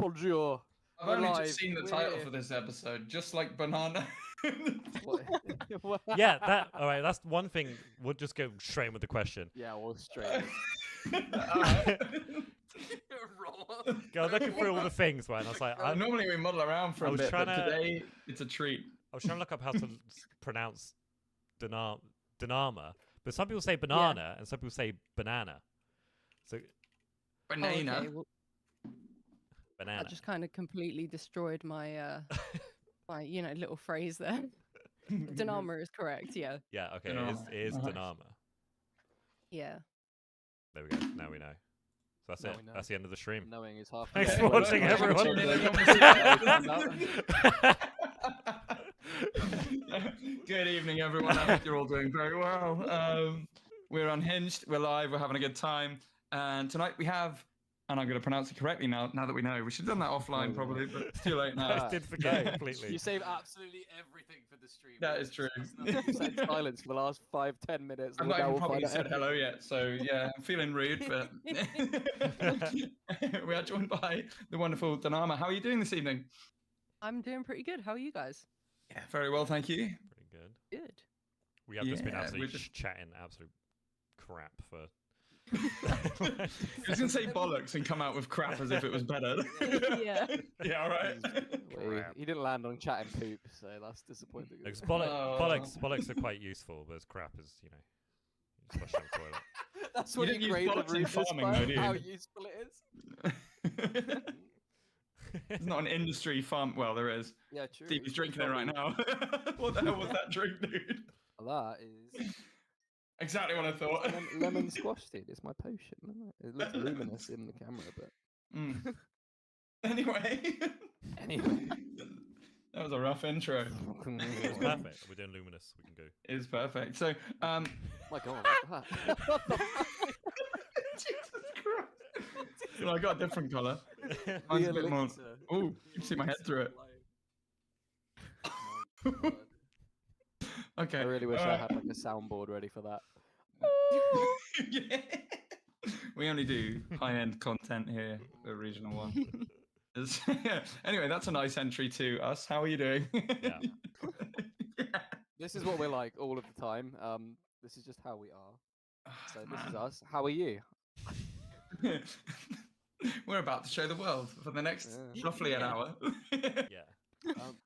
Bonjour. I've We're only live. just seen the We're title here. for this episode, just like banana. What? Yeah, all right, that's one thing. We'll just go straight in with the question. Yeah, well, straight. Alright. I was looking through all the things, right? And I was like, Normally we muddle around for I a was bit, but trying to- today it's a treat. I was trying to look up how to pronounce Danama, but some people say banana and some people say banana. So Banana. Okay, well, banana. that just kind of completely destroyed my my little phrase there. Danama is correct. Yeah. Yeah, okay, Danama. it is Nice. Danama. Yeah. There we go. Now we know. So that's Now it. we know. That's the end of the stream. Knowing is half. Thanks the for battle. watching, Well, everyone. Good evening, everyone. I hope you're all doing very well. We're unhinged. We're live. We're having a good time. And tonight we have, and I'm going to pronounce it correctly now that we know. We should have done that offline probably, but it's too late now. I did forget completely. You save absolutely everything for the stream. That is true. You've sat in silence for the last 5-10 minutes. I've and not now even we'll probably find out said hello yet, so yeah, I'm feeling rude, but we are joined by the wonderful Danama. How are you doing this evening? I'm doing pretty good. How are you guys? Yeah, very well, thank you. Pretty good. Good. We have just been Yeah, absolutely we're just- chatting absolute crap for. I was going to say bollocks and come out with crap as if it was better. Yeah. Yeah, all right. Well, he didn't land on chatting poop, so that's disappointing. Because Oh. bollocks are quite useful, but crap is, you flush down the toilet. That's You what didn't he use graded bollocks in Rufus farming, by, though, do you? how useful it is. It's not an industry farm. Well, there is. Yeah, true. Stevie's drinking it right now. What the hell was that drink, dude? That is Exactly what I thought. lemon squash, dude. It's my potion. Isn't it? It looks luminous in the camera, but Mm. Anyway. anyway. That was a rough intro. It's perfect. We're doing luminous. We can go. It's perfect. So, My God, what's that? What the fuck? Jesus Christ. Well, I got a different colour. Mine's a The bit more. elixir. Oh, you can see my head through it. Oh my God. Okay. I really wish I had like a soundboard ready for that. Yeah. We only do high-end content here for Regional One. Anyway, that's a nice entry to us. How are you doing? Yeah. This is what we're like all of the time. This is just how we are. So this is Man. us. How are you? We're about to show the world for the next Yeah. roughly an hour. Yeah.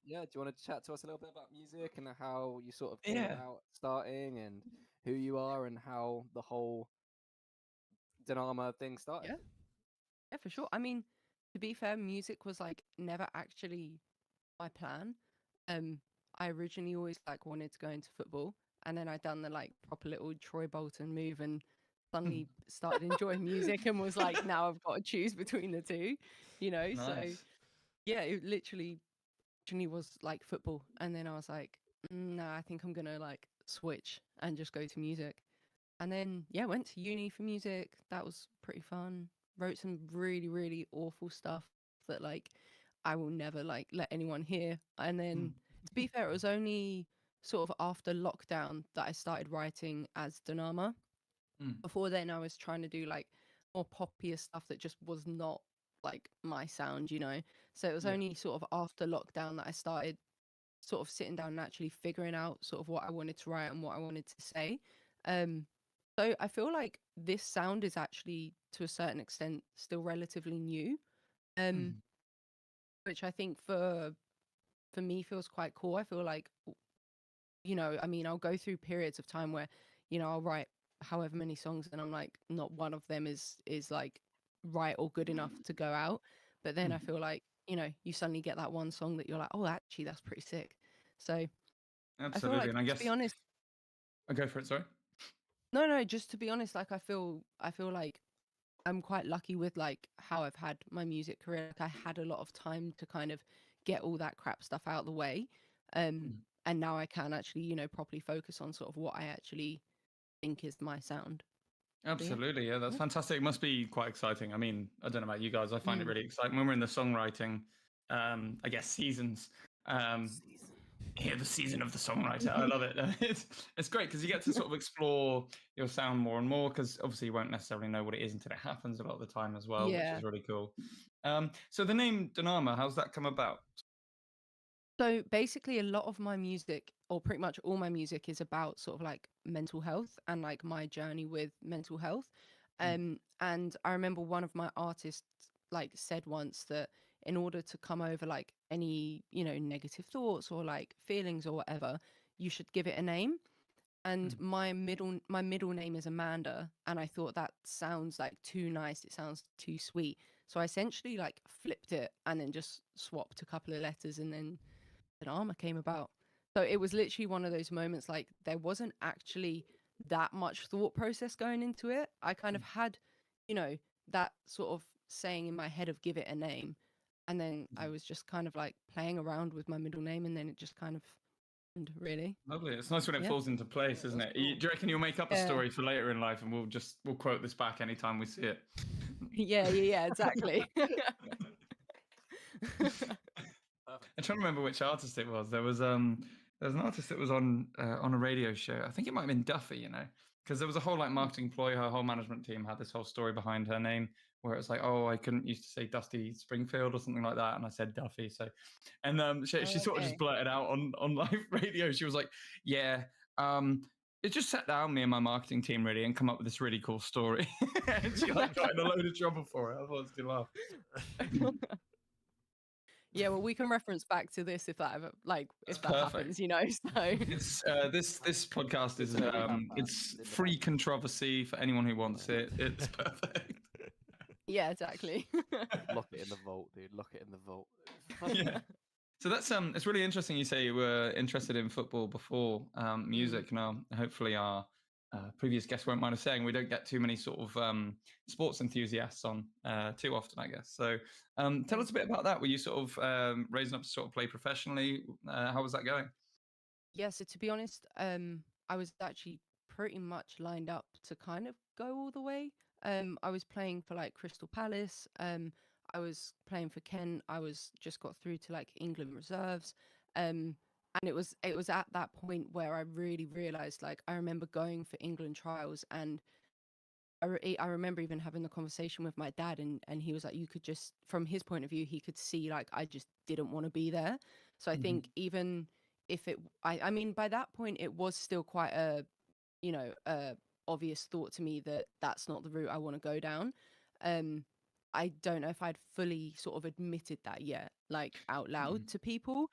Yeah, do you want to chat to us a little bit about music and how you sort of came Yeah. about starting and who you are and how the whole Danama thing started? Yeah. Yeah, for sure. I mean, to be fair, music was like never actually my plan. I originally always like wanted to go into football, and then I done the like proper little Troy Bolton move and suddenly started enjoying music and was like, now I've got to choose between the two, So Nice. yeah, it literally originally was like football, and then I was like, no, I think I'm gonna like switch and just go to music. And then yeah, went to uni for music. That was pretty fun. Wrote some really, really awful stuff that like I will never like let anyone hear. And then to be fair, it was only sort of after lockdown that I started writing as Danama. Mm. Before then I was trying to do like more poppier stuff that just was not like my sound, So it was Yeah. only sort of after lockdown that I started sort of sitting down and actually figuring out sort of what I wanted to write and what I wanted to say. So I feel like this sound is actually, to a certain extent, still relatively new, Mm. which I think for me feels quite cool. I feel like, I mean, I'll go through periods of time where, I'll write however many songs and I'm like, not one of them is like right or good enough to go out. But then I feel like, you suddenly get that one song that you're like, oh, actually, that's pretty sick. So I feel Absolutely. like, And I guess to be honest, I'll go for it. Sorry. no, just to be honest, like I feel like I'm quite lucky with like how I've had my music career. Like I had a lot of time to kind of get all that crap stuff out of the way. And now I can actually, properly focus on sort of what I actually think is my sound. Absolutely. Yeah, that's Yeah. fantastic. It must be quite exciting. I mean, I don't know about you guys. I find it really exciting when we're in the songwriting, I guess, seasons. Hear the season of the songwriter. I love it. It's great because you get to sort of explore your sound more and more, because obviously you won't necessarily know what it is until it happens a lot of the time as well, which Yeah. is really cool. So the name Danama, how's that come about? So basically, a lot of my music, or pretty much all my music, is about sort of like mental health and like my journey with mental health. And I remember one of my artists like said once that in order to come over like any, negative thoughts or like feelings or whatever, you should give it a name. And my middle name is Amanda, and I thought that sounds like too nice. It sounds too sweet. So I essentially like flipped it and then just swapped a couple of letters, and then Danama came about. So it was literally one of those moments, like there wasn't actually that much thought process going into it. I kind of had, that sort of saying in my head of give it a name. And then I was just kind of like playing around with my middle name, and then it just kind of happened, really. Lovely. It's nice when it Yeah. falls into place, isn't it? that's cool. Do you reckon you'll make up a Yeah. story for later in life, and we'll quote this back anytime we see it? Yeah, exactly. I'm trying to remember which artist it was. There was an artist that was on a radio show. I think it might have been Duffy, because there was a whole like marketing ploy. Her whole management team had this whole story behind her name, where it's like, oh, I couldn't used to say Dusty Springfield or something like that, and I said Duffy. So, and she sort of just Okay. blurted out on live radio. She was like, yeah. It just sat down me and my marketing team really and come up with this really cool story. And she like got in a load of trouble for it. I thought it was a good laugh. Yeah, well, we can reference back to this if that ever, like, if that Perfect. happens, So It's this podcast is it's free controversy for anyone who wants it. It's perfect. yeah, exactly. Lock it in the vault, dude. Lock it in the vault. Yeah. So that's it's really interesting. You say you were interested in football before music. Now, hopefully, our previous guest won't mind us saying we don't get too many sort of sports enthusiasts on too often, I guess. So, tell us a bit about that. Were you sort of raising up to sort of play professionally? How was that going? Yeah, so to be honest, I was actually pretty much lined up to kind of go all the way. I was playing for like Crystal Palace. I was playing for Kent. I was just got through to like England reserves. And it was at that point where I really realized, like, I remember going for England trials, and I remember even having the conversation with my dad, and he was like, you could just, from his point of view, he could see like I just didn't want to be there. So I think even if I mean, by that point it was still quite a obvious thought to me that that's not the route I want to go down. I don't know if I'd fully sort of admitted that yet, like out loud to people.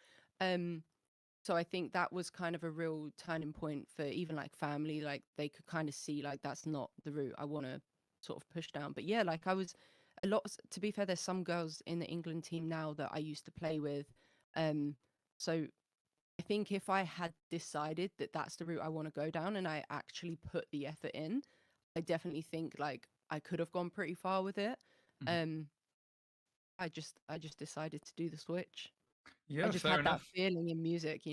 So I think that was kind of a real turning point for even like family, like they could kind of see like that's not the route I want to sort of push down. But yeah, like I was to be fair, there's some girls in the England team now that I used to play with. So I think if I had decided that that's the route I want to go down and I actually put the effort in, I definitely think like I could have gone pretty far with it. I just decided to do the switch. Yeah, I just fair had enough. that feeling in music,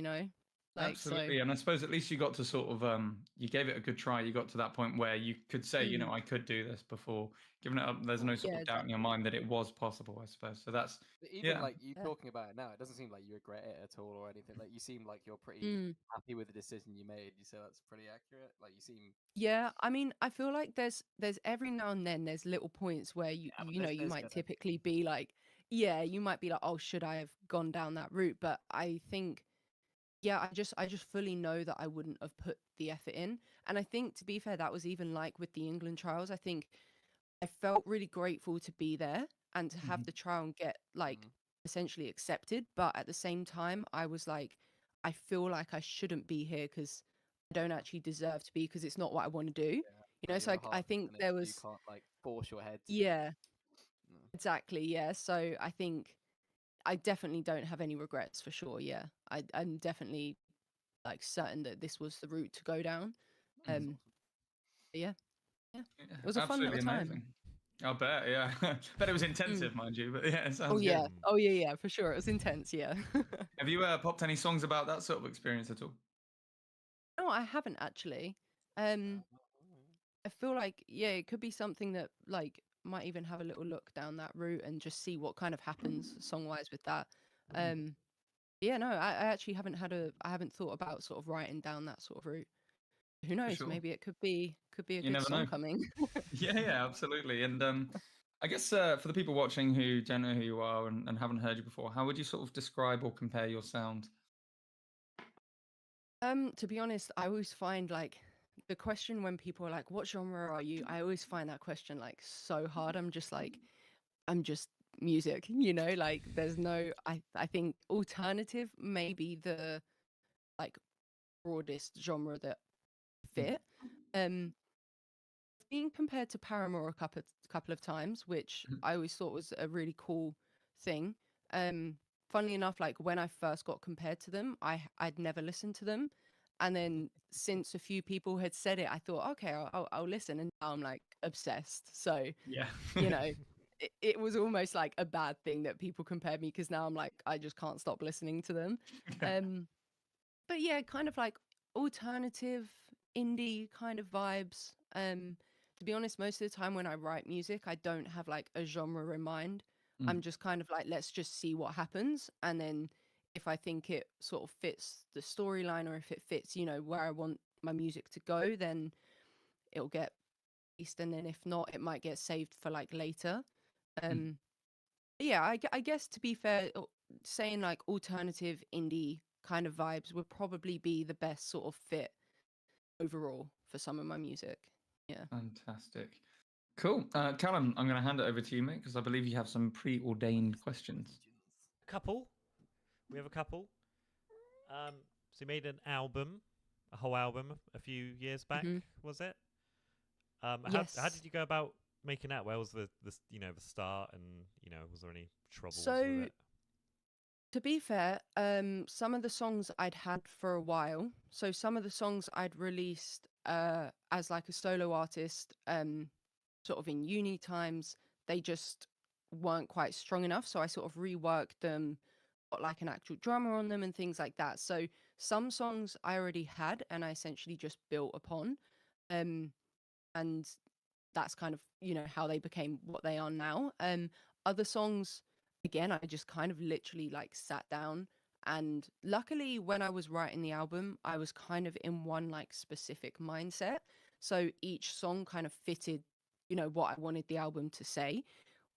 like Absolutely, so. and I suppose at least you got to sort of you gave it a good try. You got to that point where you could say, I could do this before giving it up. There's no sort Yeah, of doubt in your mind that it was possible, I suppose. So that's But even yeah. like you Yeah. talking about it now, it doesn't seem like you regret it at all or anything. Like you seem like you're pretty Mm. happy with the decision you made. You say that's pretty accurate. Like you seem Yeah, I mean, I feel like there's every now and then there's little points where you but you know you there's might gonna typically be like, yeah, you might be like, oh, should I have gone down that route? But I think, yeah, I just fully know that I wouldn't have put the effort in. And I think, to be fair, that was even like with the England trials. I think I felt really grateful to be there and to have the trial and get like essentially accepted. But at the same time, I was like, I feel like I shouldn't be here because I don't actually deserve to be, because it's not what I want to do. like So you're a I heart think and there you was, can't like force your head to do yeah, it. exactly. Yeah. So I think I definitely don't have any regrets for sure. Yeah. I'm definitely like certain that this was the route to go down. Mhm. But yeah. Yeah, It was a fun little absolutely time. amazing. I'll bet, yeah. Bet it was intensive, mind you, but yeah, it sounds Oh good. yeah. Oh yeah, for sure. It was intense, yeah. Have you popped any songs about that sort of experience at all? No, I haven't actually. I feel like, yeah, it could be something that like might even have a little look down that route and just see what kind of happens song wise with that. Yeah, no, I actually I haven't thought about sort of writing down that sort of route. Who For knows? sure. Maybe it could be a You good never know. song coming. Yeah, yeah, absolutely. And I guess for the people watching who don't know who you are and haven't heard you before, how would you sort of describe or compare your sound? To be honest, I always find like the question when people are like, "What genre are you?" I always find that question like so hard. I'm just like, I'm just music, like there's no I think alternative may be the like broadest genre that Mm, fit. Um being compared to Paramore a couple of times, which mm, I always thought was a really cool thing. Um, Funnily enough, like when I first got compared to them, I'd never listened to them, and then since a few people had said it, I thought, okay, I'll listen, and now I'm like obsessed. So yeah. you know, it was almost like a bad thing that people compared me because now I'm like I just can't stop listening to them. Um, but yeah, kind of like alternative indie kind of vibes. To be honest, most of the time when I write music, I don't have like a genre in mind. Mm, I'm just kind of like, let's just see what happens. And then if I think it sort of fits the storyline or if it fits, where I want my music to go, then it'll get released. And then if not, it might get saved for like later. mm. Um, yeah, I guess to be fair, saying like alternative indie kind of vibes would probably be the best sort of fit overall for some of my music. Yeah. Fantastic. Cool. Callum, I'm going to hand it over to you, mate, because I believe you have some preordained questions. Couple. We have a couple. So you made an album, a whole album, a few years back, hmm was it? How Yes. did you go about making that? Where was the start, and was there any troubles with So it? to be fair, some of the songs I'd had for a while. So some of the songs I'd released as like a solo artist, sort of in uni times, they just weren't quite strong enough. So I sort of reworked them, got like an actual drummer on them and things like that. So some songs I already had and I essentially just built upon. Um, and that's kind of, how they became what they are now. Other songs, again, I just kind of literally like sat down, and luckily when I was writing the album, I was kind of in one like specific mindset. So each song kind of fitted, what I wanted the album to say,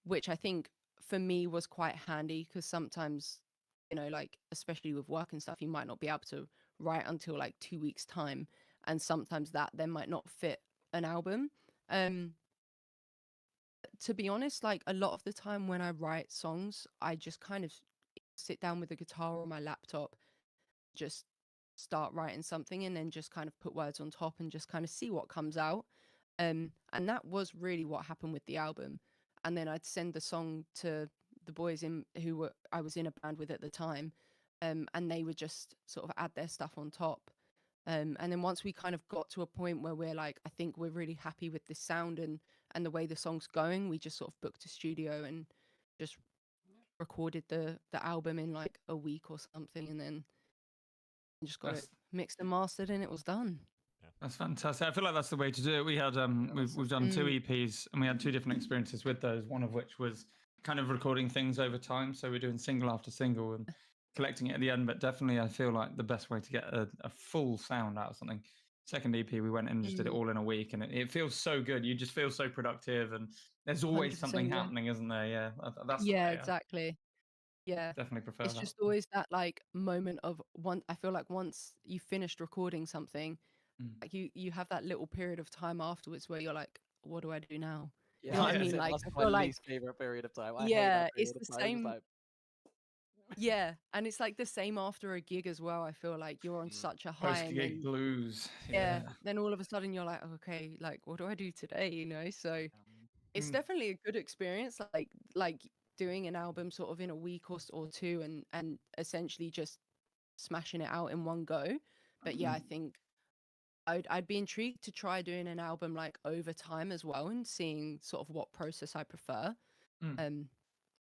which I think for me was quite handy because sometimes, like especially with work and stuff, you might not be able to write until like 2 weeks time, and sometimes that then might not fit an album. Um, to be honest, like a lot of the time when I write songs, I just kind of sit down with a guitar or my laptop, just start writing something and then just kind of put words on top and just kind of see what comes out. And that was really what happened with the album. And then I'd send the song to the boys in I was in a band with at the time, and they would just sort of add their stuff on top. And then once we kind of got to a point where we're like, I think we're really happy with the sound and the way the song's going, we just sort of booked a studio and just recorded the album in like a week or something, and then just got it That's mixed and mastered, and it was done. that's fantastic. I feel like that's the way to do it. We had we've done two Mm. EPs and we had two different experiences with those. One of which was kind of recording things over time. So we're doing single after single and collecting it at the end. But definitely, I feel like the best way to get a full sound out of something. Second EP, we went in and just did it Mm. all in a week, and it feels so good. You just feel so productive, and there's always something 100%, yeah. happening, isn't there? Yeah, that's the Yeah, way. I exactly. Yeah. definitely prefer It's that. just always that like moment of one. I feel like once you finished recording something, Mm. like you have that little period of time afterwards where you're like, what do I do now? You Yeah, know I what I was gonna mean? say Yeah. Like that's I my feel like, least favorite period of time. I hate yeah, that it's period of the time. Just same. like, Yeah, and it's like the same after a gig as well. I feel like you're on mm, such a high, Post and gig then blues. yeah, Yeah. then all of a sudden you're like, okay, like what do I do today? So it's Mm. definitely a good experience. Like doing an album sort of in a week or two, and essentially just smashing it out in one go. But yeah, I Mm. think I'd be intrigued to try doing an album like over time as well and seeing sort of what process I prefer. Mm. Um,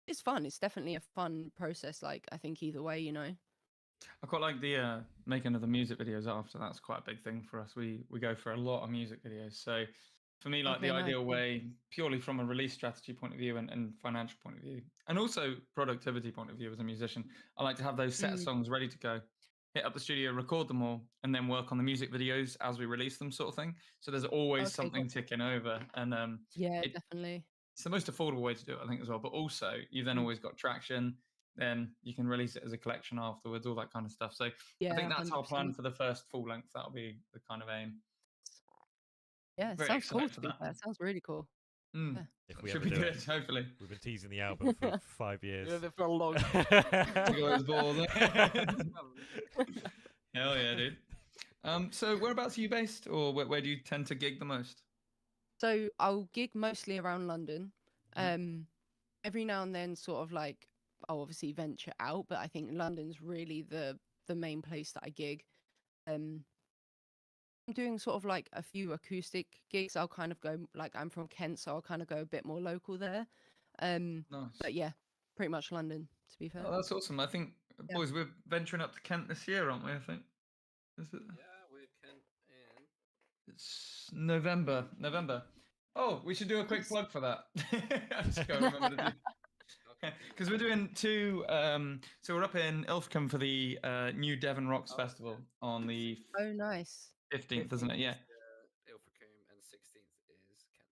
it's fun. It's definitely a fun process. Like I think either way. I quite like the making of the music videos after. That's quite a big thing for us. We go for a lot of music videos. So for me, like the Okay, nice. ideal Yeah. way, purely from a release strategy point of view and financial point of view, and also productivity point of view as a musician, I like to have those set of Mm. songs ready to go, hit up the studio, record them all, and then work on the music videos as we release them, sort of thing. So there's always Okay, something gotcha. ticking over, and Yeah, it, definitely. it's the most affordable way to do it, I think, as well. But also, you've then Mm. always got traction. Then you can release it as a collection afterwards, all that kind of stuff. So I think Yeah, that's our plan 100%. for the first full length. That'll be the kind of aim. Yeah, it Very sounds cool excited to for be that. fair. It sounds really cool. Mm. Yeah. If we Should ever be do good, it. hopefully. We've been teasing the album for 5 years. Yeah, for a long Tickle those balls. Hell yeah, dude. So whereabouts are you based, or where do you tend to gig the most? So I'll gig mostly around London. Mhm. Every now and then, sort of like I'll obviously venture out, but I think London's really the main place that I gig. Um, I'm doing sort of like a few acoustic gigs. I'll kind of go like I'm from Kent, so I'll kind of go a bit more local there. Nice. But yeah, pretty much London, to be fair. Oh, that's awesome. I think, Yeah. boys, we're venturing up to Kent this year, aren't we? I think. Is it? Yeah, we can. And It's November. November. Oh, we should do a quick Nice. plug for that. I just can't remember to do. Because we're doing two. So we're up in Ilfracombe for the New Devon Rocks Festival on the Oh, nice. 15th, isn't it? Yeah. Ilfracombe and 16th is Kent.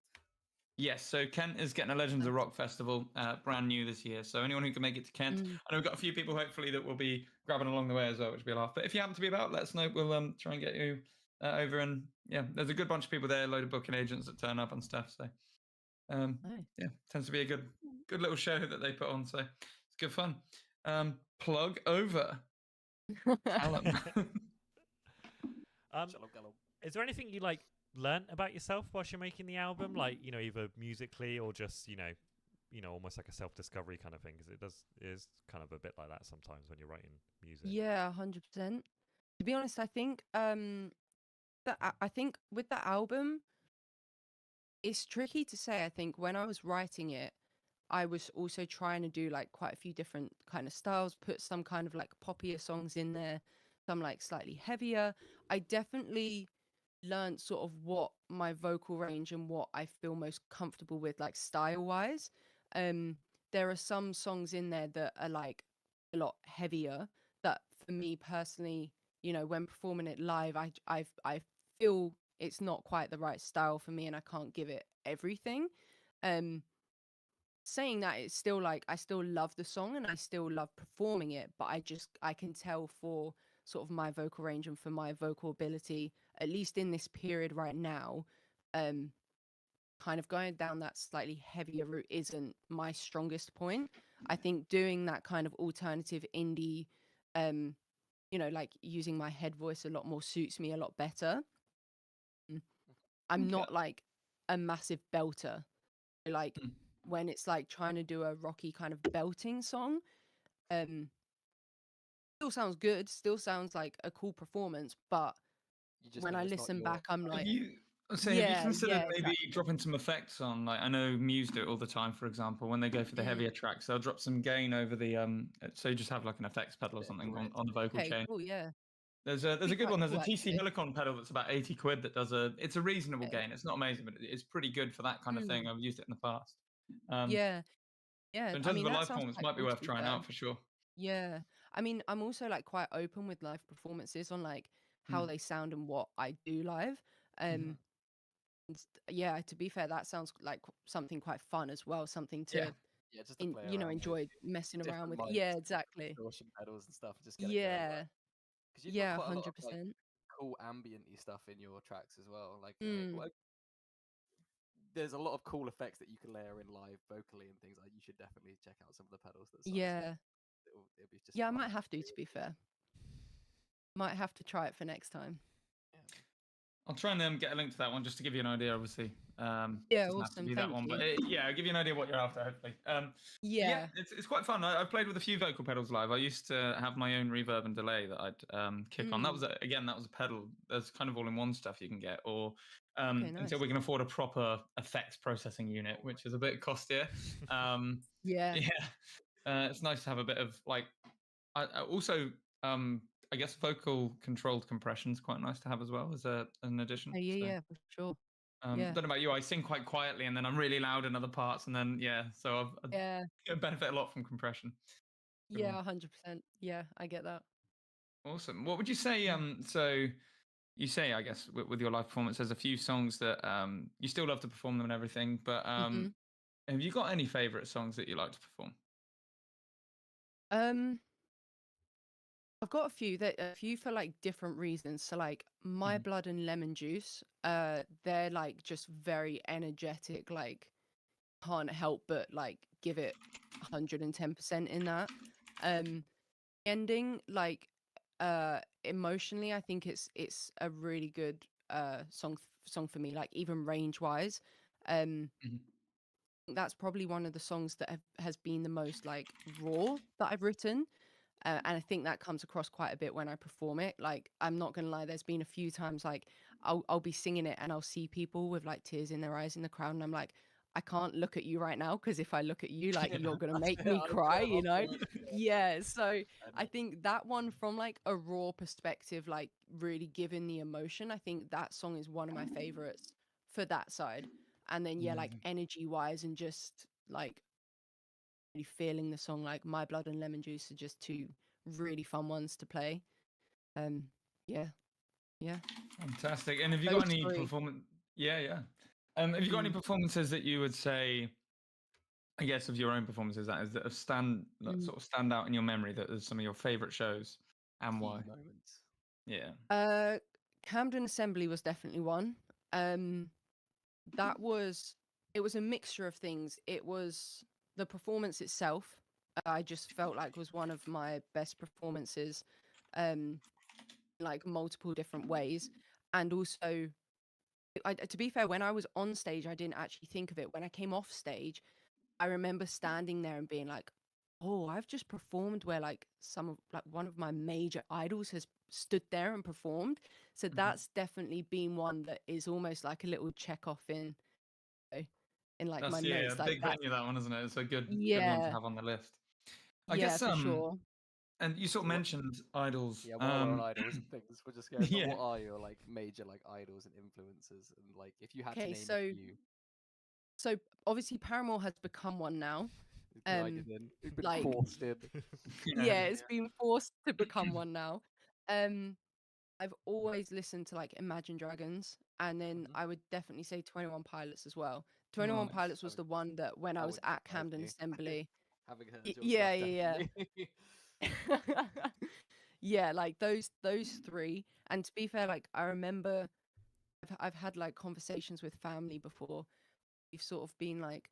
Yes, so Kent is getting a Legends of Rock festival, brand new this year. So anyone who can make it to Kent, Mm. I know we've got a few people hopefully that will be grabbing along the way as well, which will be a laugh. But if you happen to be about, let us know. We'll try and get you over. And yeah, there's a good bunch of people there, a load of booking agents that turn up and stuff. So Nice. yeah, tends to be a good little show that they put on. So it's good fun. Plug over. Callum. Shalom, Callum. Is there anything you like learnt about yourself whilst you're making the album, like either musically or just almost like a self-discovery kind of thing? Because it is kind of a bit like that sometimes when you're writing music. Yeah, 100%. To be honest, I think I think with the album, it's tricky to say. I think when I was writing it, I was also trying to do like quite a few different kind of styles, put some kind of like poppier songs in there, some like slightly heavier. I definitely learned sort of what my vocal range and what I feel most comfortable with, like style wise. There are some songs in there that are like a lot heavier that for me personally, when performing it live, I feel it's not quite the right style for me and I can't give it everything. Um Saying that, it's still like I still love the song and I still love performing it, but I can tell for sort of my vocal range and for my vocal ability, at least in this period right now, um kind of going down that slightly heavier route isn't my strongest point. I think doing that kind of alternative indie, um like using my head voice a lot more suits me a lot better. I'm Okay. not like a massive belter. Like Mm. when it's like trying to do a rocky kind of belting song, still sounds good, still sounds like a cool performance, but You just when know I it's not listen your. back, I'm Have like, you yeah, considered yeah, maybe exactly. dropping some effects on? Like I know Muse do it all the time. For example, when they go for the heavier tracks, they'll drop some gain over the so you just have like an effects pedal or Bit of something grit. on the vocal Okay, chain. cool, yeah. There's Be a good quite one. There's a cool TC actually. Helicon pedal that's about 80 quid that does it's a reasonable Okay. gain. It's not amazing, but it's pretty good for that kind of thing. Mm, I've used it in the past. Um, yeah, yeah. so in I terms of mean, a that live sounds performance, quite might be cool to worth be trying fair. out for sure. Yeah. I mean, I'm also like quite open with live performances on like how Mm. they sound and what I do live. Mhm. Yeah, to be fair, that sounds like something quite fun as well, something Yeah. to Yeah, just to play around with enjoy messing around different with. mics, Yeah, different exactly. distortion pedals and stuff. Just get it going, Yeah. right? Because you've got Yeah, quite a lot of like 100%. cool ambient-y stuff in your tracks as well. Mm, There's a lot of cool effects that you can layer in live vocally and things like. You should definitely check out some of the pedals that Sun's got. yeah. It'll be just Yeah, I fun. might have to be fair. Might have to try it for next time. Yeah. I'll try and get a link to that one just to give you an idea. Obviously, Yeah, doesn't have to awesome. be that Thank one, but you. yeah, I'll give you an idea what you're after. Hopefully, but yeah, Yeah. it's quite fun. I've played with a few vocal pedals live. I used to have my own reverb and delay that I'd kick on. That was that was a pedal. There's kind of all-in-one stuff you can get, or Okay, until nice. we can afford a proper effects processing unit, which is a bit costier. Yeah. Yeah, it's nice to have a bit of like. I also I guess vocal controlled compression is quite nice to have as well as an addition. Oh, yeah, So yeah, for sure. Yeah. Don't know about you, I sing quite quietly and then I'm really loud in other parts, and then so Yeah. I benefit a lot from compression. Good one. Yeah, 100%. Yeah, I get that. Awesome. What would you say? So you say, I guess, with your live performance, there's a few songs that you still love to perform them and everything, but Mhm. have you got any favorite songs that you like to perform? Um, I've got a few for like different reasons. So like My Mhm. Blood and Lemon Juice, they're like just very energetic, like can't help but like give it 110% in that. Um, ending like emotionally, I think it's a really good song for me, like even range wise. Um, Mhm. that's probably one of the songs that has been the most like raw that I've written. And I think that comes across quite a bit when I perform it. Like, I'm not gonna lie, there's been a few times like I'll be singing it and I'll see people with like tears in their eyes in the crowd, and I'm like, I can't look at you right now because if I look at you, like Yeah. you're gonna That's make it, me I was cry, going you off know? on it, Yeah. So I and think that one from like a raw perspective, like really giving the emotion, I think that song is one of my favorites for that side. And then yeah, like Amazing. energy wise and just like really feeling the song, like My Blood and Lemon Juice are just two really fun ones to play. Um, yeah, yeah, Fantastic. And have you got those any three. performance? Yeah, yeah. Have you got any Mm, performances that you would say, I guess, of your own performances that have that mm. sort of stand out in your memory, that is some of your favorite shows, and key why? moments. Yeah. Uh, Camden Assembly was definitely one. Um, that was it was a mixture of things. It was the performance itself. I just felt like was one of my best performances, um, like multiple different ways, and also to be fair, when I was on stage, I didn't actually think of it. When I came off stage, I remember standing there and being like, "Oh, I've just performed where like one of my major idols has stood there and performed." So Mhm. that's definitely been one that is almost like a little check off uh, in like my That's a notes. Like big that. venue, that one, isn't it? It's a good one to Yeah, have on the list. I yeah, guess for sure. and you sort of So what? mentioned idols. Yeah, while we're on idols and things, we're just going. But Yeah. what are your like major like idols and influences? And like, if you had to Okay, name a few, so obviously Paramore has become one now. who's Um, glided in, who's been like forced in. Yeah. yeah, it's been forced to become one now. Um, I've always listened to like Imagine Dragons, and then Mhm. I would definitely say 21 Pilots as well. 21 Nice. Pilots was the one that when I That was wouldn't at surprise Camden me. Assembly. Having heard your stuff, Yeah, yeah, definitely. yeah. Yeah, like those three. And to be fair, like I remember I've had like conversations with family before. We've sort of been like,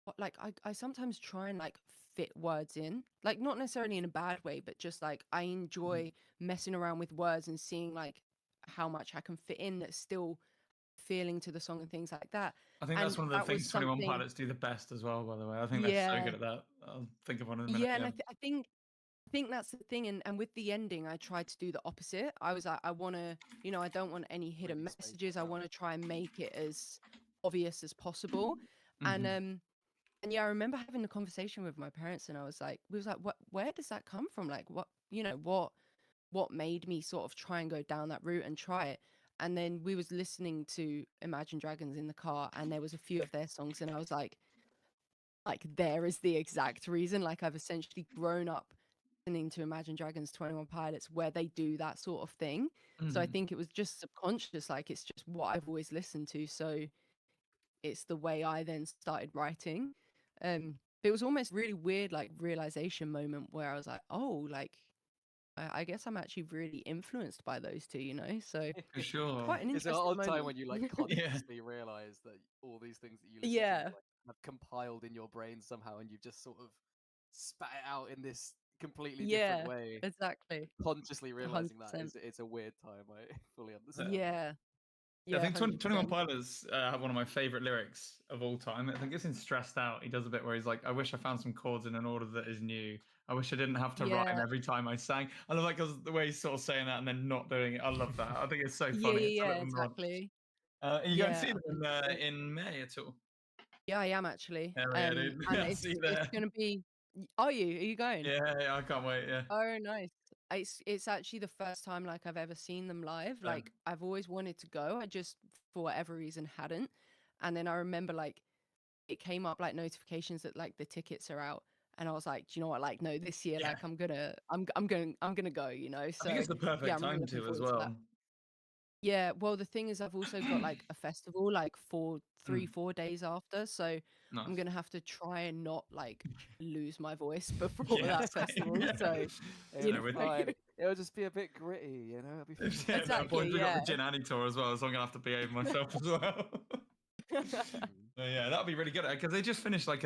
what, like I sometimes try and like fit words in, like not necessarily in a bad way, but just like I Mhm. enjoy messing around with words and seeing like how much I can fit in that's still feeling to the song and things like that. I think that's And one of the that was things 21 something, Pilots do the best as well, by the way. I think they're so yeah, good at that. I'll think of one in a minute. yeah. And Yeah. I think that's the thing. And with the ending, I tried to do the opposite. I was like, I want to, I don't want any hidden Really space it messages. I out. want to try and make it as obvious as possible. And Mhm. and yeah, I remember having a conversation with my parents, and we was like, what, where does that come from? Like, what made me sort of try and go down that route and try it? And then we was listening to Imagine Dragons in the car, and there was a few of their songs, and I was like, there is the exact reason. Like, I've essentially grown up listening to Imagine Dragons, 21 Pilots, where they do that sort of thing. So I Mhm. think it was just subconscious, like it's just what I've always listened to. So it's the way I then started writing. But it was almost really weird, like realization moment where I was like, oh, like I guess I'm actually really influenced by those two, So For sure. quite an It's an interesting odd time moment. when you like Yeah. consciously realize that all these things that you listen to Yeah, like have compiled in your brain somehow, and you've just sort of spat it out in this completely different yeah, way. exactly, Consciously hundred realizing that percent. is it's a weird time. I fully Yeah. understand. Yeah, I yeah, think hundred 21 percent. Pilots have one of my favorite lyrics of all time. I think it's in Stressed Out. He does a bit where he's like, I wish I found some chords in an order that is new. I wish I didn't have to rhyme Yeah, every time I sang. I love like the way he's sort of saying that and then not doing it. I love that. I think it's so yeah, funny. It's a yeah, yeah, little nod. exactly. Are you going to Yeah, see them 100%. in May at all? Yeah, I am actually. Hell yeah, dude. And I'll see you it's there. gonna be. Are you? Are you going? Yeah, yeah, I can't wait. Yeah. Oh, nice. it's actually the first time like I've ever seen them live. Yeah. Like I've always wanted to go, I just for whatever reason hadn't. And then I remember like it came up like notifications that like the tickets are out, and I was like, do you know what? Like no, this year Yeah. like I'm gonna go. You know, I so think it's the perfect yeah, I'm really time looking to as forward to that. well. Yeah, well, the thing is, I've also got like a festival like for 3-4 days after, so Nice. I'm gonna have to try and not like lose my voice before Yeah, that same, festival. yeah. So It'll you be know, with- fine. It'll just be a bit gritty, you know. It'll be fine. Yeah, at that point, Exactly, we got the yeah. Gin Annie tour as well, so I'm gonna have to behave myself as well. Yeah, that'll be really good because they just finished like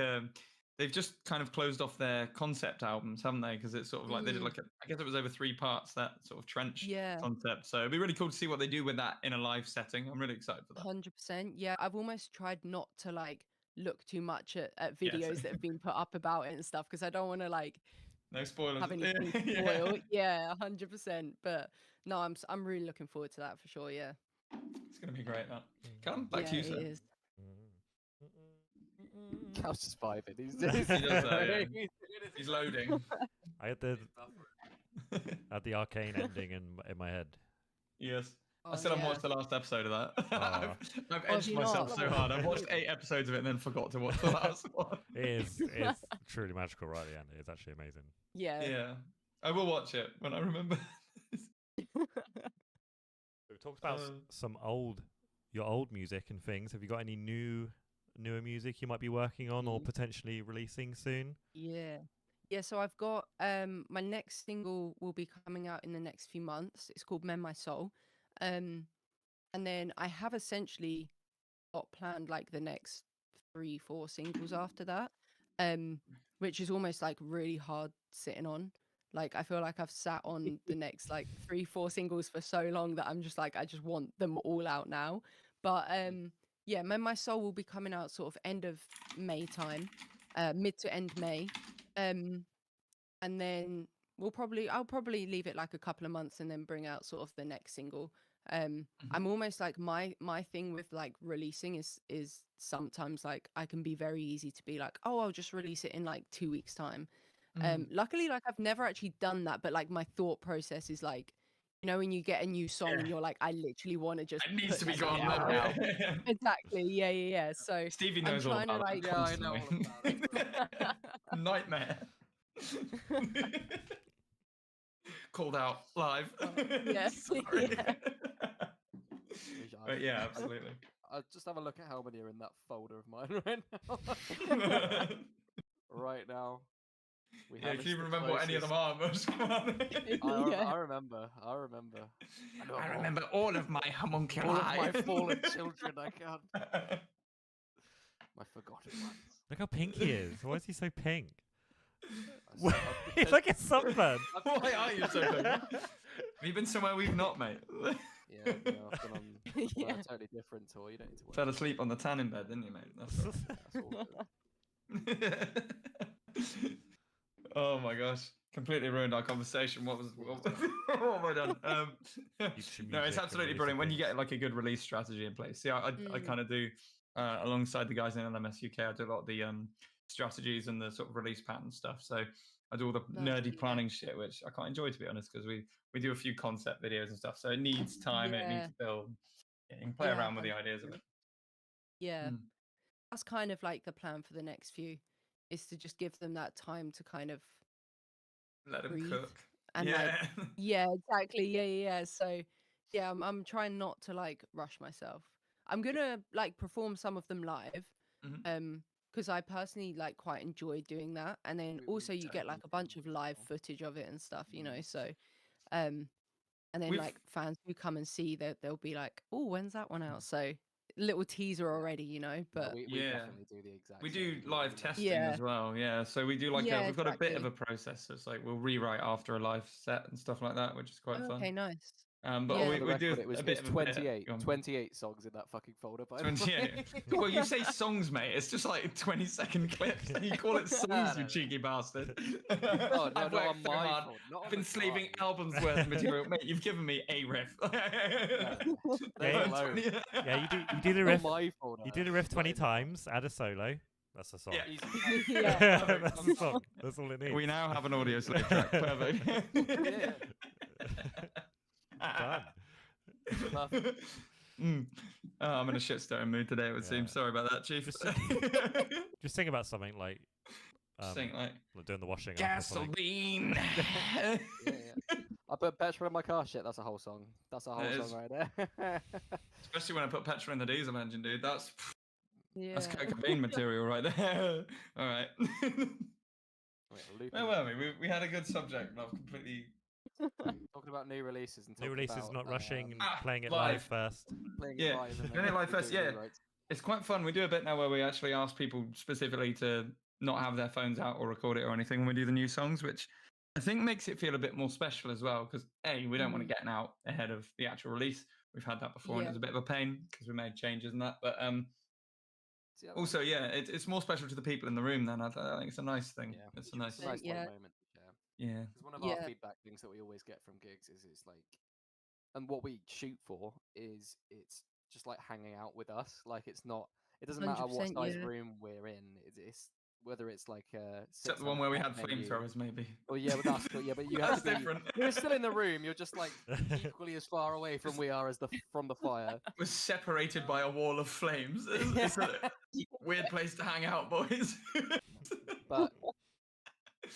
they've just kind of closed off their concept albums, haven't they? Because it's sort of like they did like I guess it was over 3 parts, that sort of trench Yeah, concept. So it'd be really cool to see what they do with that in a live setting. I'm really excited for that. 100%. Yeah, I've almost tried not to like look too much at Yes. videos that have been put up about it and stuff because I don't want to like No spoilers. have anything spoil. Yeah, 100%. But no, I'm really looking forward to that for sure. Yeah. It's gonna be great. That. Come back to you, it sir. is. Cal's just vibing. He's He does that, yeah. He's loading. I had the arcane ending in my head. Yes. I Oh, still haven't yeah. watched the last episode of that. Aw. I've Oh, edged have you myself not? so hard. I've watched 8 episodes of it and then forgot to watch the last one. It's truly magical right at the end. It's actually amazing. Yeah. Yeah. I will watch it when I remember. We talked about some your old music and things. Have you got any newer music you might be working on or potentially releasing soon? Yeah. Yeah, so I've got my next single will be coming out in the next few months. It's called Mend My Soul. And then I have essentially got planned like the next 3-4 singles after that. Which is almost like really hard sitting on. Like I feel like I've sat on the next like 3-4 singles for so long that I'm just like I just want them all out now. But yeah, Mend My Soul will be coming out sort of end of May time, mid to end May. And then I'll probably leave it like a couple of months and then bring out sort of the next single. I'm almost like my thing with like releasing is sometimes like I can be very easy to be like, oh, I'll just release it in like 2 weeks time. Luckily, like I've never actually done that, but like my thought process is like, you know, when you get a new song and you're like, I literally want to just It needs put to be this gone out now. now. Exactly. Yeah. So Stevie I'm knows all trying to about like, that. Yeah, I know all about it. Nightmare. Called out live. yeah. Sorry. Yeah. But yeah, absolutely. I'll just have a look at how many are in that folder of mine right now. Right now. We Yeah, have can it's you the remember what any of them closest- are? Come on. Yeah. I remember. I know I all- remember all of my homunculi. all of my fallen children. I can't. My forgotten ones. Look how pink he is. Why is he so pink? I've He's been- like a sunburn. Why are you so big? Have you been somewhere we've not, mate? Yeah, no, I've been on Yeah. a totally different tour. You don't need to worry. Fell asleep on the tanning bed, didn't you, mate? That's all. That's all good. Oh my gosh. Completely ruined our conversation. What have I done? No, it's music absolutely and brilliant when you releasing get like a good release strategy in place. See, I Mm. kind of do alongside the guys in LMS UK. I do a lot of the strategies and the sort of release pattern stuff. So I do all the That's nerdy good, yeah. planning shit, which I quite enjoy, to be honest, because we do a few concept videos and stuff. So it needs time and it needs Yeah. to build. Yeah, you can play Yeah, around with the ideas of it. Yeah. Mm. That's kind of like the plan for the next few, is to just give them that time to kind of Let them breathe cook. and Yeah. like yeah, exactly. Yeah. So yeah, I'm trying not to like rush myself. I'm gonna like perform some of them live. Mhm. Because I personally like quite enjoy doing that. And then We also you get totally like a bunch do of as live well. footage of it and stuff, you know. Mm. So and then We've- like fans who come and see that they'll be like, oh, when's that one out? So little teaser already, you know. But we Yeah. definitely do the exact. We same. do live testing Yeah. as well, yeah. So we do like Yeah, we've got a bit of exactly. a process. So it's like we'll rewrite after a live set and stuff like that, which is quite Oh, okay, fun. nice. But Yeah. we, For the we do record, it was, a bit it's of a bit. 28, Go on. 28 songs in that fucking folder. By the way. 28. Well, you say songs, mate. It's just like 20-second clips. And you call it songs, you No. cheeky bastard. Oh, no, I've not on worked so my hard. phone. Not on I've been the slaving guide. albums worth of material, mate. You've given me a riff. Yeah, Leave it alone. Yeah, you do the Not riff. my folder. You do the riff Not 20 in the folder. times. Add a solo. That's the song. Yeah. Easy. Yeah. That's the song. That's all it needs. We now have an audio slave track. Perfect. Yeah. Done. Perfect. Oh, I'm in a shitstorm mood today, it would seem. Yeah. Sorry about that, Chief. Just think about something like, Think like doing the washing up or something. gasoline. Yeah. I put petrol in my car. Shit, that's a whole song. That's a whole It song is. right there. Especially when I put petrol in the diesel engine, dude. That's Yeah. cocaine material right there. All right. Wait, Where were we? We had a good subject, and I've completely talking about new releases and New talking releases, about, not rushing, and Ah, playing it live. live first. playing it Yeah, live and doing then it live first, doing yeah. rewrites. It's quite fun. We do a bit now where we actually ask people specifically to not have their phones out or record it or anything when we do the new songs, which I think makes it feel a bit more special as well. Because we don't want to get out ahead of the actual release. We've had that before, and it was a bit of a pain because we made changes and that. But So, yeah, also, yeah, it's more special to the people in the room. Then I think it's a nice thing. Yeah. It's a nice, it's a nice Yeah. little moment to share. yeah. Because one of Yeah. our feedback things that we always get from gigs is it's like, and what we shoot for is it's just like hanging out with us. Like it doesn't matter what 100%, size yeah. room we're in. It's whether it's like Except the one where we had 600 venue. flamethrowers, maybe. Oh yeah, but that's cool. Yeah, but you have That's to be. different. You're still in the room. You're just like equally as far away from we are as from the fire. We're separated by a wall of flames. It's a weird place to hang out, boys. But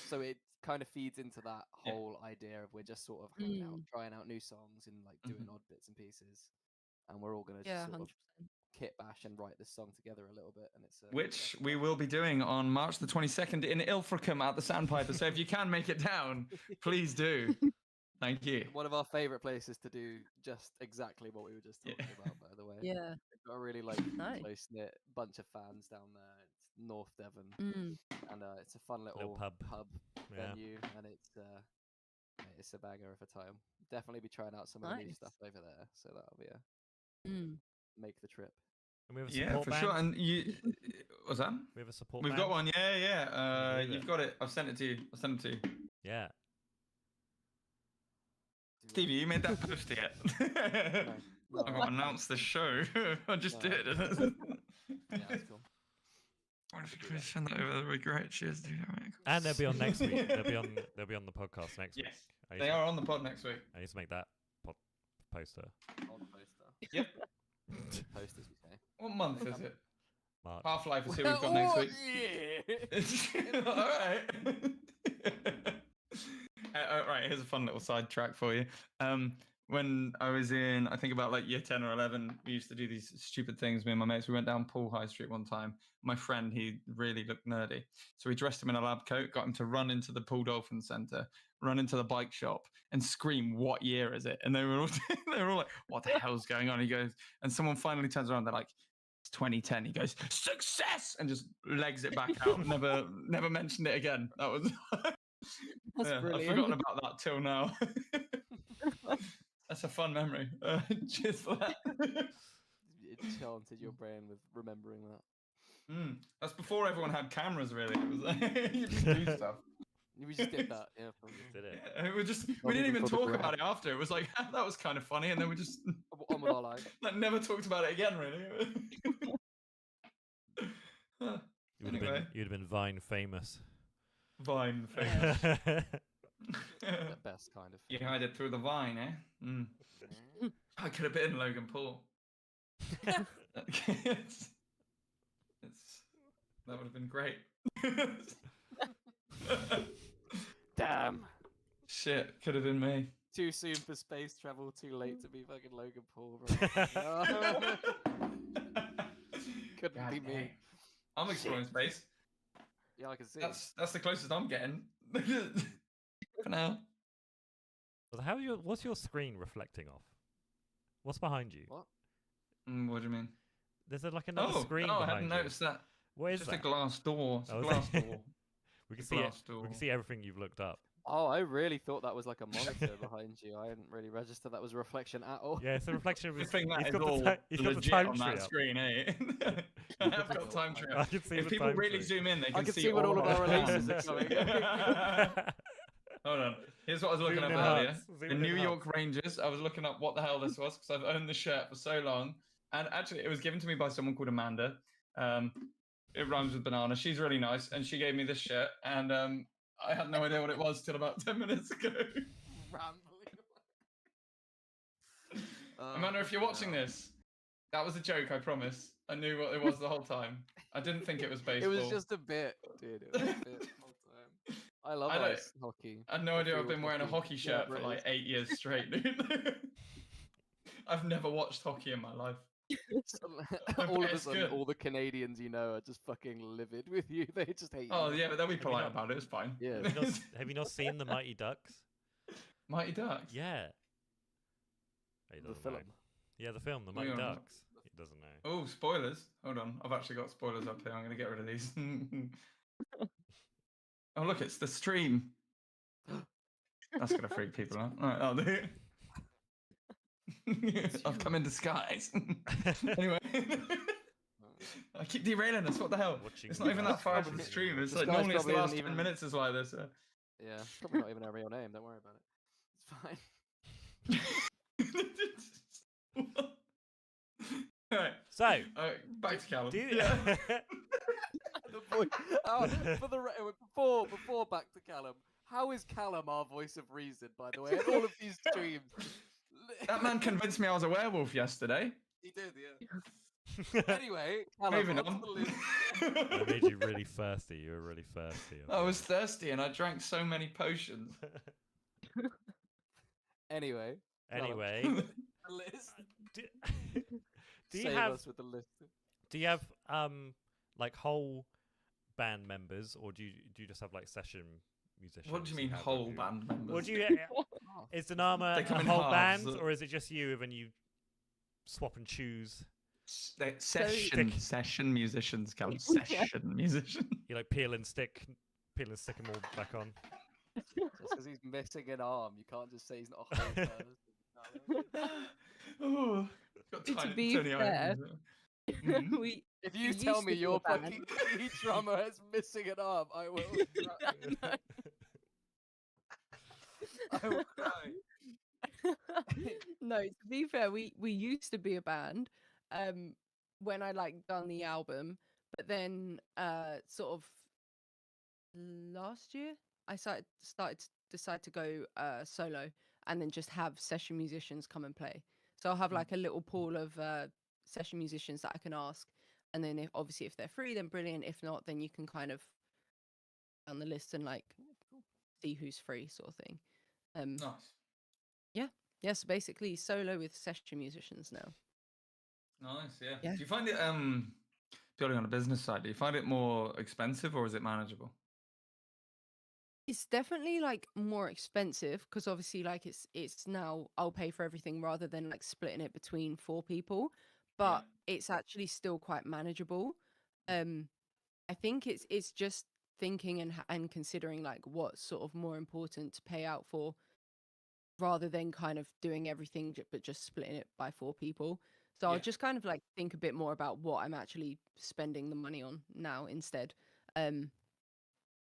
so it kind of feeds into that Yeah. whole idea of we're just sort of hanging out, trying out new songs and like doing odd bits and pieces, and we're all gonna just Yeah, sort 100%. of kit bash and write this song together a little bit, and it's Which we will be doing on March the 22nd in Ilfracombe at the Sandpiper. So if you can make it down, please do. Thank you. one of our favorite places to do just exactly what we were just talking about. By the way, Yeah. we've got a really like Nice. close knit bunch of fans down there. It's North Devon, and it's a fun little pub. Yeah. venue, and it's a banger of a time. Definitely be trying out some of the new Nice. stuff over there, so that'll be make the trip. And we have a Yeah, support for band. sure. And you, what's that? We have a support We've band. got one. Yeah. believe You've it? got it. I've sent it to you. Yeah. Stevie, you made that post yet? No, I've got to announce the show. I just No. did. Yeah, that's cool. If you could send that over, that'd be great. Cheers, dude. All right, cool. And they'll be on next week. They'll be on the podcast next week. Yes, I need they to- are on the pod next week. I need to make that poster. On the poster. Yep. Posters, you say? What month is it? March. Half-Life is who we've got next week. Yeah. All right. Right, here's a fun little side track for you. When I was in, I think about like year 10 or 11, we used to do these stupid things. Me and my mates, we went down Poole High Street one time. My friend, he really looked nerdy. So we dressed him in a lab coat, got him to run into the Poole Dolphin Centre, run into the bike shop and scream, "What year is it?" And they were all, like, "What the hell's going on?" He goes, and someone finally turns around. They're like, "It's 2010." He goes, "Success!" and just legs it back out. Never mentioned it again. That was That's I've brilliant. forgotten about that till now. That's a fun memory. Cheers for that. It chanted your brain with remembering that. That's before everyone had cameras, really. It was like, you just do stuff. We just did that, yeah. Probably. Did it? Yeah, we didn't even even for the talk gram. about it after. It was like, that was kind of funny, and then we just On with our lives. like never talked about it again, really. Huh. Anyway, You'd have been Vine famous. Vine thing. The best kind of. You hide it through the vine, eh? I could have been Logan Paul. It's- that would have been great. Damn. Shit, could have been me. Too soon for space travel, too late to be fucking Logan Paul, bro. Couldn't God be damn. me. I'm exploring space. Yeah, I can see. That's the closest I'm getting. For now. What's your screen reflecting off? What's behind you? What? What do you mean? There's like another screen I behind hadn't you. noticed that. What is Just that? a glass door. It's a Oh, is glass it? door. We can It's a see it. glass door. We can see everything you've looked up. Oh, I really thought that was like a monitor behind you. I hadn't really registered that was a reflection at all. Yeah, it's a reflection of Good his. thing that He's is got all he's got the legit time on tree that up. screen, eh? I have got time tree I up. can see If the people time really tree. zoom in, they can I can see when all of our releases are coming. Hold on. Here's what I was looking Zoom up in earlier. hearts, zoom The in New hearts. York Rangers. I was looking up what the hell this was because I've owned the shirt for so long. And actually, it was given to me by someone called Amanda. It rhymes with banana. She's really nice, and she gave me this shit, and I had no idea what it was till about 10 minutes ago. Rambling. Amanda, if you're watching this, that was a joke, I promise. I knew what it was the whole time. I didn't think it was baseball. It was just a bit, dude. It was a bit the whole time. I love ice hockey. I had no idea I've been wearing a hockey shirt for it like is. 8 years straight, dude. I've never watched hockey in my life. All of a It's sudden, good. all the Canadians you know are just fucking livid with you. They just hate you. Oh yeah, but they'll be you polite not- about it. It's fine. Yeah. Have you not seen the Mighty Ducks? Mighty Ducks. Yeah. He The doesn't film. know. Yeah, the film, the What are Mighty you on Ducks. He doesn't know. Oh, spoilers. Hold on. I've actually got spoilers up here. I'm going to get rid of these. Oh, look, it's the stream. That's going to freak people out. All right, I'll do it. I've come in disguise. Anyway. I keep derailing us. What the hell? Watching It's not even that far into the Disguise stream. It's Disguise like normally it's the probably last isn't 10 even- minutes is like this. Yeah, probably not even a real name. Don't worry about it. It's fine. Alright, So, back to Callum. do you... Yeah. The voice, for the before back to Callum. How is Callum our voice of reason? By the way, in all of these streams. That man convinced me I was a werewolf yesterday. He did, yeah. Anyway, Callum, Moving onto on. the list. That made you really thirsty. You were really thirsty. I was thirsty and I drank so many potions. Anyway, Callum, Anyway, the list. do you Save have us with the list. like whole band members, or do you just have like session musicians? What do you mean have whole with you? band members? What do you? Oh, Is Danama They come a in whole halves, band, or is it just you and you swap and choose? Session musicians, Callum. Session musician. You like peel and stick them all back on. just because he's missing an arm, you can't just say he's not a whole person. Oh, got To tiny, be tiny fair, eyes. Mhm. we If you We tell used me to be your a band. fucking key drummer is missing an arm, I will. I will cry. no, to be fair, we used to be a band when I like done the album, but then sort of last year I started to decide to go solo and then just have session musicians come and play. So I'll have like a little pool of session musicians that I can ask, and then if they're free, then brilliant. If not, then you can kind of on the list and like see who's free, sort of thing. Nice. Yes, basically solo with session musicians now. Nice, yeah. Yeah. Do you find it, purely on the business side, do you find it more expensive or is it manageable? It's definitely like more expensive because obviously like it's now I'll pay for everything rather than like splitting it between 4 people, but it's actually still quite manageable. I think it's just thinking and considering like what's sort of more important to pay out for rather than kind of doing everything but just splitting it by 4 people. So I'll Yeah. just kind of like think a bit more about what I'm actually spending the money on now instead.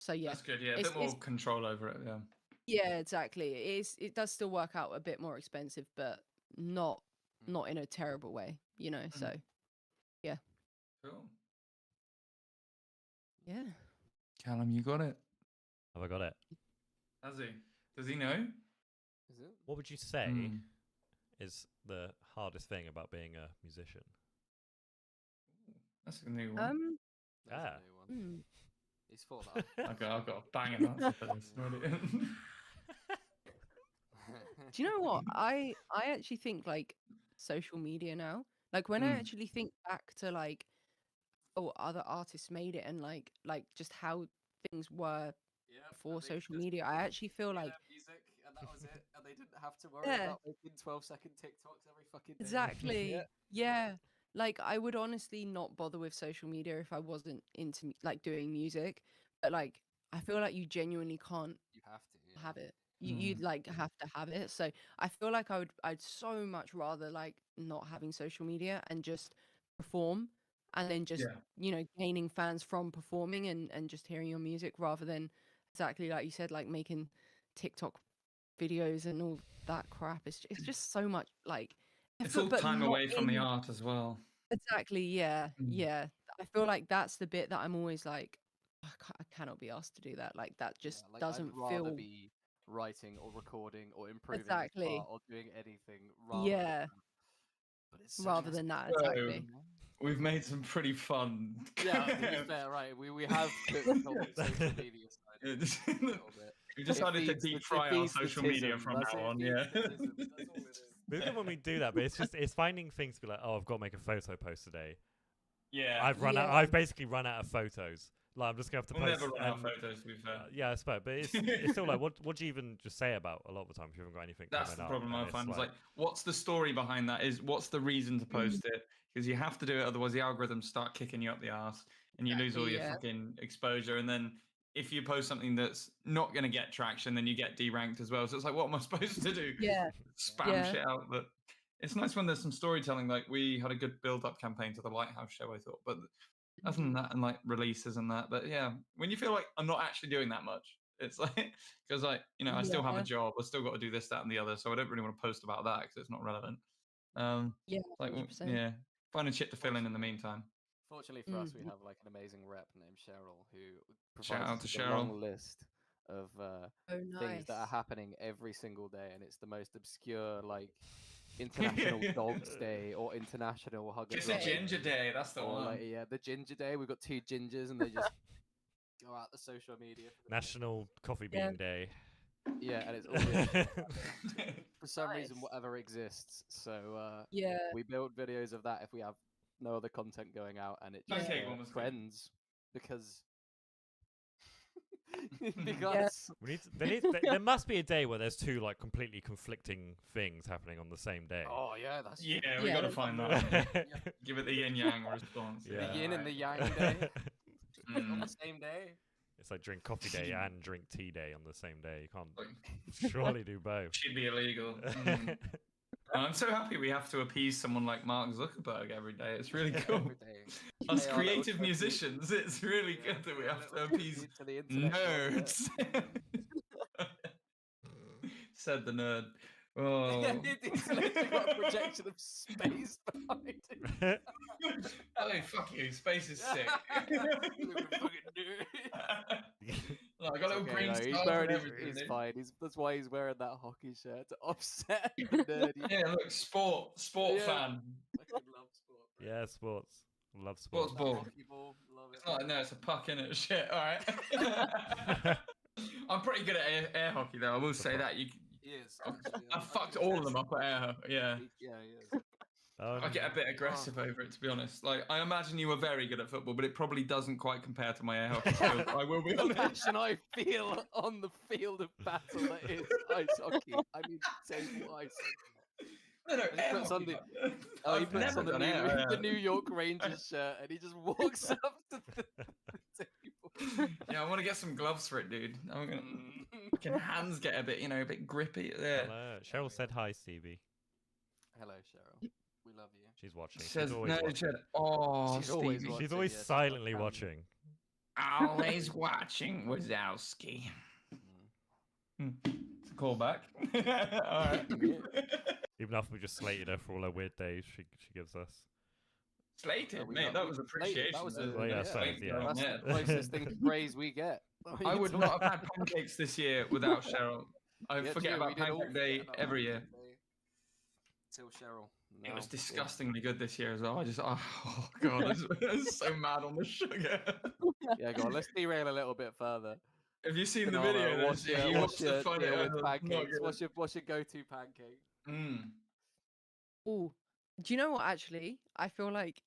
So yeah. That's good, yeah. A It's- bit more it's- control over it, yeah. Yeah, exactly. It does still work out a bit more expensive, but not in a terrible way, you know. So Cool. yeah. Callum, you got it. Have I got it? Has he? Does he know? Is it? What would you say Mm. is the hardest thing about being a musician? That's a new one. There's Ah. a new one. Hmm. He's thought that. I've got a banging answer for this. Ready? Do you know what? I actually think like social media now. Like when I Mm. actually think back to like other artists made it and like just how things were Yeah, before and they social just media, I actually feel made like their music, and that was it. And they didn't have to worry Yeah. about making 12-second TikToks every fucking day. exactly. Yeah. Yeah. Like I would honestly not bother with social media if I wasn't into like doing music, but like I feel like you genuinely can't You have to. Yeah. have it. You'd like have to have it. So I feel like I'd so much rather like not having social media and just perform and then just Yeah. gaining fans from performing and just hearing your music rather than exactly like you said, like making TikTok videos and all that crap. It's just so much like It's effort, all but time not away from the in- art as well. Exactly, yeah. Mm. Yeah. I feel like that's the bit that I'm always like, I cannot be asked to do that. Like that just Like, doesn't I'd rather feel be writing or recording or improving this exactly. part or doing anything rather than Yeah, that. But it's such rather an than that, aspect, So, exactly. you know? we've made some pretty fun. Yeah, to be fair, right? We have cooked on the social media side a little bit. We decided to feeds deep it fry our feeds the social media tism, from that's now it, on. feeds Yeah. the tism, that's all it is. But even when we do that, but it's finding things to be like, oh, I've got to make a photo post today. Yeah. I've run out. Yeah. I've basically run out of photos. Like I'm just gonna have to We'll post. never run out and, of photos, to be fair. yeah, I suppose, but it's still like, what do you even just say about a lot of the time if you haven't got anything That's coming the up? problem And I it's find. Is like, what's the story behind that? Is what's the reason to post it? Because you have to do it, otherwise the algorithms start kicking you up the ass, and you lose all your Exactly, fucking exposure. And then if you post something that's not going to get traction, then you get deranked as well. So it's like, what am I supposed to do? Yeah, Spam Yeah. shit out. But it's nice when there's some storytelling. Like we had a good build-up campaign to the Lighthouse show, I thought. But other than that, and like releases and that. But yeah, when you feel like I'm not actually doing that much, it's like because like I still have a Yeah. job. I still got to do this, that, and the other. So I don't really want to post about that because it's not relevant. Yeah, Like 100%. yeah, finding shit to fill in the meantime. Fortunately for us, we Mhm. have like an amazing rep named Cheryl who Shout provides out us to with a Cheryl. long list of Oh, things that are nice. happening every single day, and it's the most obscure, like International Dogs Day or International Hug a It's a Dog ginger day. That's the or one. like the Ginger Day. We've got 2 gingers, and they just go out the social media for the day. National Coffee Yeah. Bean Day. Yeah, and it's always for some reason Nice. whatever exists. So Yeah, we build videos of that if we have no other content going out, and it just Pancake one was good. trends because because We need there must be a day where there's two like completely conflicting things happening on the same day. oh yeah, that's Yeah, we Yeah, got to that's find that. Give it the yin yang response. Yeah. the yin and the Alright. yang day on Mm. the same day. It's like drink coffee day and drink tea day on the same day. You can't Like, surely do both. should be illegal. Mm. I'm so happy we have to appease someone like Mark Zuckerberg every day. It's really cool. Every day. Us Hey, our little creative contribute- musicians, it's really Yeah, good that we our have to little appease contribute to the intellectual, nerds. Said the nerd. Oh. It's literally got a projection of space behind it. Oh, fuck you. Space is sick. Look, I got little Okay, green no, stars he's and wearing everything, he's dude. fine. That's why he's wearing that hockey shirt to offset the nerdy. Yeah, look, sport Yeah. fan. Fucking love sport. Bro. Yeah, sports. Love Sports sports. That ball. hockey ball, love It's it. not, no, it's a puck in it. Shit, all right. I'm pretty good at air hockey, though. I will say that. He is. Actually, I fucked all of them up at air hockey. Yeah. Yeah, he is. I get a bit aggressive over it, to be honest. Like, I imagine you were very good at football, but it probably doesn't quite compare to my air hockey skills. I will be The honest. passion I feel on the field of battle that is ice hockey. I mean, table ice hockey. No, And he air puts on hockey, the- man. Oh, he I've puts never on the done air. the New York Rangers shirt, and he just walks up to the table. Yeah, I want to get some gloves for it, dude. I'm gonna. Mm. Fucking hands get a bit, a bit grippy there. Hello. Cheryl said hi, Stevie. Hello, Cheryl. We love you. She's watching. Says She's always no, watching. said, oh, She's always Stevie. watching. She's always yeah, she's silently got watching. Always watching Wazowski. Mm. It's a callback. All right. Even after we just slated her for all her weird days she gives us. Slated, we mate. got- That we was slated, appreciation. that was there. a- Well, yeah, yeah, slated, yeah. That's Yeah. the closest thing to praise we get. I would not have had pancakes this year without Cheryl. I Yeah, forget true, about we did all Pancake Day forget about every year. Pancake Day Till Cheryl. It was No, disgustingly good this year as well. Oh god, I was so mad on the sugar. Yeah, go on. Let's derail a little bit further. Have you seen the Banana, video? what's Then? your, You what's watched your the fight deal it with was not pancakes? good. What's your go-to pancake? Mm. Oh, do you know what? Actually, I feel like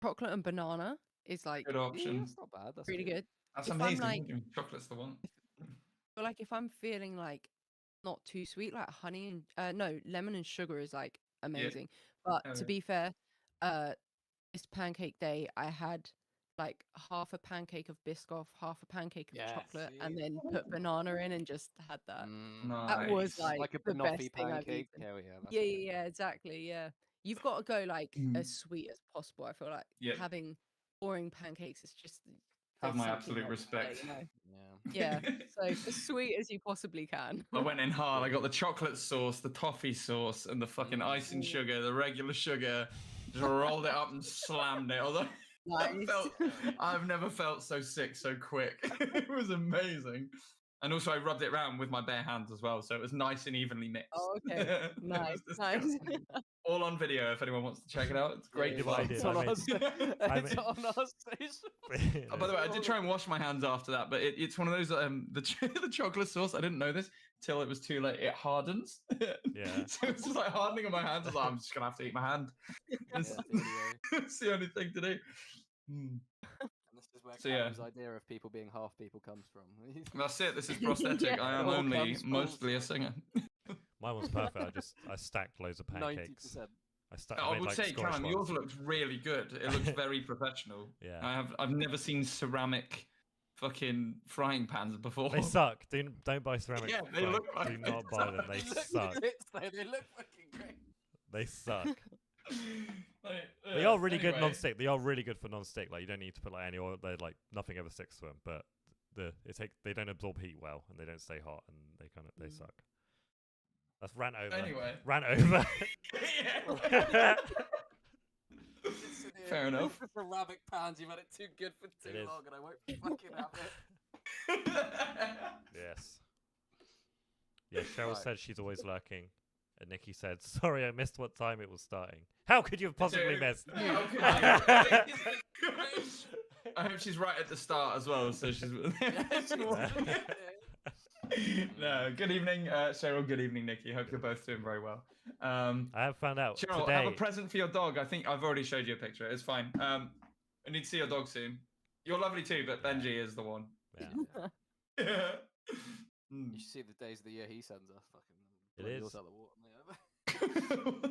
chocolate and banana is like Good Yeah, option. that's not bad. That's pretty good. That's If I'm amazing. like- Chocolate's the one. But like if I'm feeling like not too sweet, like honey and no lemon and sugar is like amazing. But Hell to yeah. be fair, this pancake day I had like half a pancake of Biscoff, half a pancake of Yes. chocolate, and then put banana in and just had that. Mm, That was Nice. like like a the best banoffee thing I've pancake. eaten. Hell yeah. That's Yeah, good. yeah, yeah, exactly. Yeah, you've got to go like Mm. as sweet as possible. I feel like Yep. having boring pancakes is just Have there's my something absolute wrong with it, respect. you know? Yeah. Yeah, so as sweet as you possibly can. I went in hard. I got the chocolate sauce, the toffee sauce, and the fucking icing Ooh. sugar, the regular sugar. Just rolled it up and slammed it. Although Nice. I've never felt so sick so quick. It was amazing. And also, I rubbed it around with my bare hands as well, so it was nice and evenly mixed. Oh, okay. It Nice, was nice. disgusting. All on video if anyone wants to check it out. It's great Yeah, fun. I did. It's on I made- us. I It's made- on us. Oh, by the way, I did try and wash my hands after that, but it's one of those the chocolate sauce. I didn't know this till it was too late. It hardens. Yeah. So it's just like hardening on my hands. I was like, I'm just gonna have to eat my hand. It's, it's the only thing to do. Mm. And this is where So, yeah. Callum's idea of people being half people comes from. That's it. This is prosthetic. Yeah. I am It all only comes full mostly a circle. singer. Mine was perfect. I stacked loads of pancakes. 90%. I made would like say, squash Callum, ones. yours looks really good. It looks very professional. Yeah. I've never seen ceramic fucking frying pans before. They suck. Don't buy ceramic. Yeah, they frying- look like Do they not buy them. They suck. They look fucking great. They suck. Like, They are really good anyway. non-stick. They are really good for non-stick. Like you don't need to put like any oil. They're like nothing ever sticks to them. But they don't absorb heat well and they don't stay hot and they suck. That's rant over. Anyway. Rant over. Yeah. Fair enough. Ceramic pans, you've had it too good for It too is. long, and I won't fucking have it. Yes. Yeah, Cheryl Right. said she's always lurking. And Nikki said, sorry, I missed what time it was starting. How could you have possibly Dude, missed? how could you? I hope she's right at the start as well, so she's. No, good evening, Cheryl. Good evening, Nikki. Hope you're both doing very well. I have found out Cheryl, today. I have a present for your dog. I think I've already showed you a picture. It's fine. I need to see your dog soon. You're lovely too, but Benji is the one. Yeah. Mm. You should see the days of the year he sends us. Fucking. It blow is. yours out the water, mate.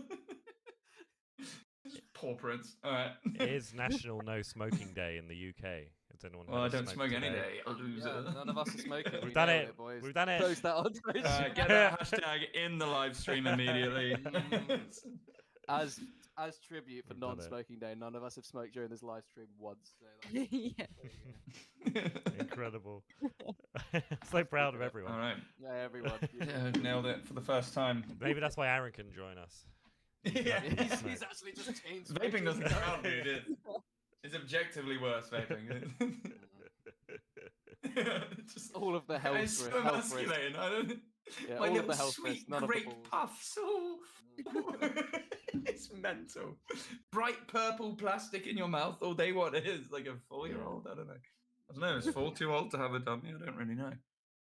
Poor Prince. All right. It is National No Smoking Day in the UK. Has anyone Well, I had a don't smoke any today? day. I'll lose Yeah, it. none of us are smoking. We've we done nailed it. boys. We've done it. Post that on Twitter. Get that hashtag in the live stream immediately. As tribute for We've done it. non-smoking day, none of us have smoked during this live stream once. So that's- Yeah. Incredible. So proud of everyone. All right. yeah, everyone. Yeah, nailed it for the first time. Maybe that's why Aaron can join us. Yeah. he's actually just changed. Vaping doesn't count, dude. It's objectively worse, vaping. Just, All of the health it's risks. so Health risks. emasculating. I don't. Yeah, My all of little the health sweet risks. None of the grape balls. puffs. Oh. It's mental. Bright purple plastic in your mouth all day. What it is like a 4-year-old? I don't know. It's 4 too old to have a dummy. I don't really know. No.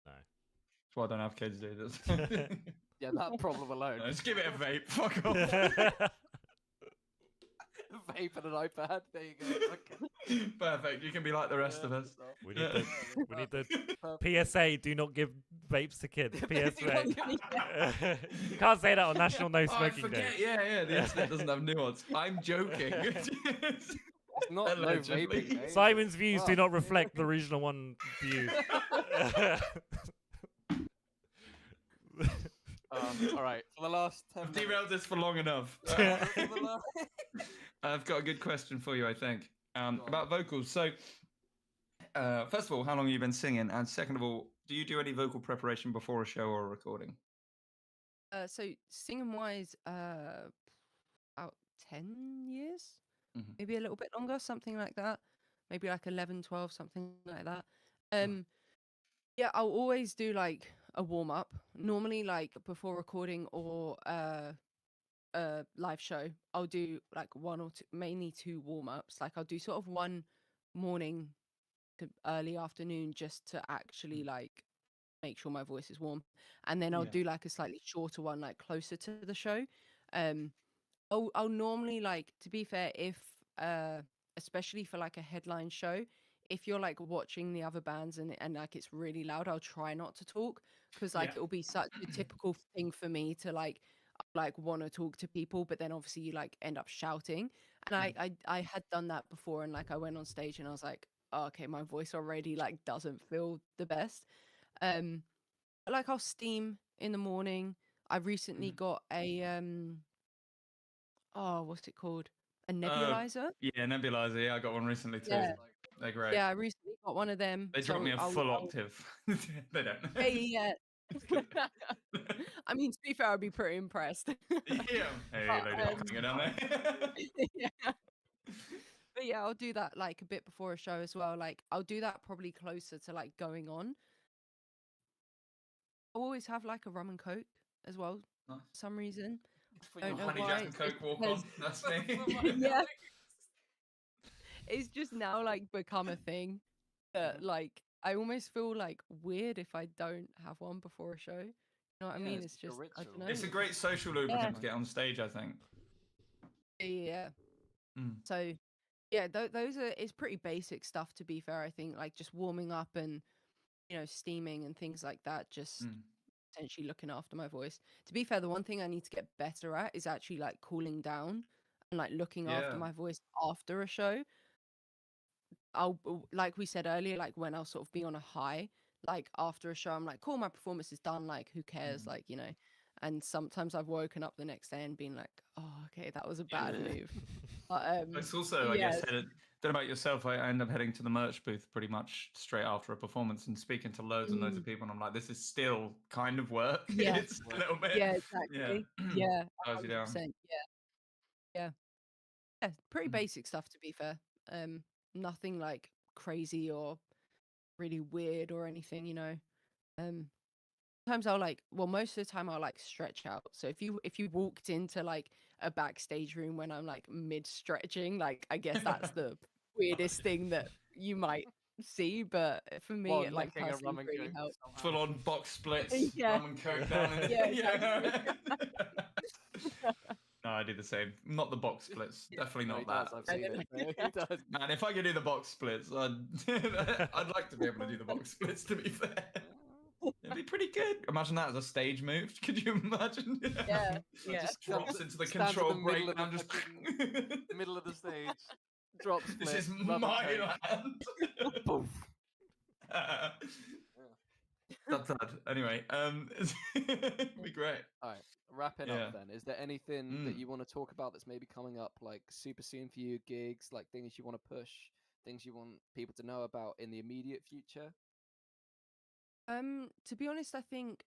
That's why I don't have kids, dude. Yeah, that problem alone. No, just give it a vape. Fuck off. Vape and an iPad. There you go. Okay. Perfect. You can be like the rest of us. We need the PSA. Do not give vapes to kids. PSA. You can't say that on National No Oh, I Smoking forget. Day. Yeah. The internet doesn't have nuance. I'm joking. It's not no Allegedly. vaping. eh? Simon's views do Fuck. not reflect the Regional One views. All right. For the last 10 I've minutes. derailed this for long enough. For the last- I've got a good question for you, I think, about vocals. So, first of all, how long have you been singing? And second of all, do you do any vocal preparation before a show or a recording? So singing wise, about 10 years, Mhm. maybe a little bit longer, something like that. Maybe like 11, 12, something like that. Yeah, I'll always do like a warm up. Normally, like before recording or a live show, I'll do like one or two, mainly 2 warm ups. Like I'll do sort of one morning to early afternoon just to actually like make sure my voice is warm, and then I'll Yeah. do like a slightly shorter one like closer to the show. I'll normally, like, to be fair, if especially for like a headline show, if you're like watching the other bands and like it's really loud, I'll try not to talk, because like Yeah. it'll be such a typical thing for me to like want to talk to people, but then obviously you like end up shouting. And I had done that before, and like I went on stage and I was like, oh, okay, my voice already like doesn't feel the best. But, like, I'll steam in the morning. I recently got a oh, what's it called? A nebulizer. Yeah, nebulizer. Yeah, I got one recently too. Yeah. They're great. Yeah, I recently got one of them. They dropped so me a I'll- full I'll- octave. They don't. Yeah. I mean, to be fair, I'd be pretty impressed. Yeah. Hey, But, lady, I'm down there. Yeah. But yeah, I'll do that like a bit before a show as well. Like I'll do that probably closer to like going on. I'll always have like a rum and coke as well Nice. for some reason. For Don't your know Honey why. Jack and It's Coke just walk because on. That's me. yeah, it's just now like become a thing that like I almost feel like weird if I don't have one before a show. You know what I Yeah, mean? it's It's like a just I ritual. don't know. It's a great social lubricant to get on stage, I think. Yeah. Mm. So yeah, those are it's pretty basic stuff to be fair. I think like just warming up and steaming and things like that. Just Mm. essentially looking after my voice. To be fair, the one thing I need to get better at is actually like cooling down and like looking after Yeah. my voice after a show. Like we said earlier, like when I'll sort of be on a high, like after a show, I'm like, cool, my performance is done. Like, who cares? Mm. Like, And sometimes I've woken up the next day and been like, oh, okay, that was a bad move. But It's also, I yeah, guess, don't know about yourself. I end up heading to the merch booth pretty much straight after a performance and speaking to loads and loads of people. And I'm like, this is still kind of work. yeah, It's a little bit. yeah, Yeah. exactly. Yeah, Ties you down. 100%. Yeah. Yeah, pretty Mm. basic stuff to be fair. Nothing like crazy or really weird or anything. Sometimes most of the time I'll like stretch out. So if you walked into like a backstage room when I'm like mid stretching, like I guess that's the weirdest thing that you might see, but for me While it like necking a personally rum and really coke helps. Full somehow. on box splits, Yeah. rum and coke down in Yeah, yeah. exactly. No, I do the same. Not the box splits. Definitely No, not he that. does. I've And seen then it. He does. Man, if I could do the box splits, I'd like to be able to do the box splits, to be fair. It'd be pretty good. Imagine that as a stage move. Could you imagine? yeah, He yeah. just Drops into the stands control in the middle of the breakdown, just fucking middle of the stage. Drop split. this is rum and my coke. land. Poof. That's sad. Anyway, it'd be great. All right, wrapping Yeah. up then. Is there anything that Mm. you want to talk about that's maybe coming up, like super soon for you, gigs, like things you want to push, things you want people to know about in the immediate future? To be honest, I think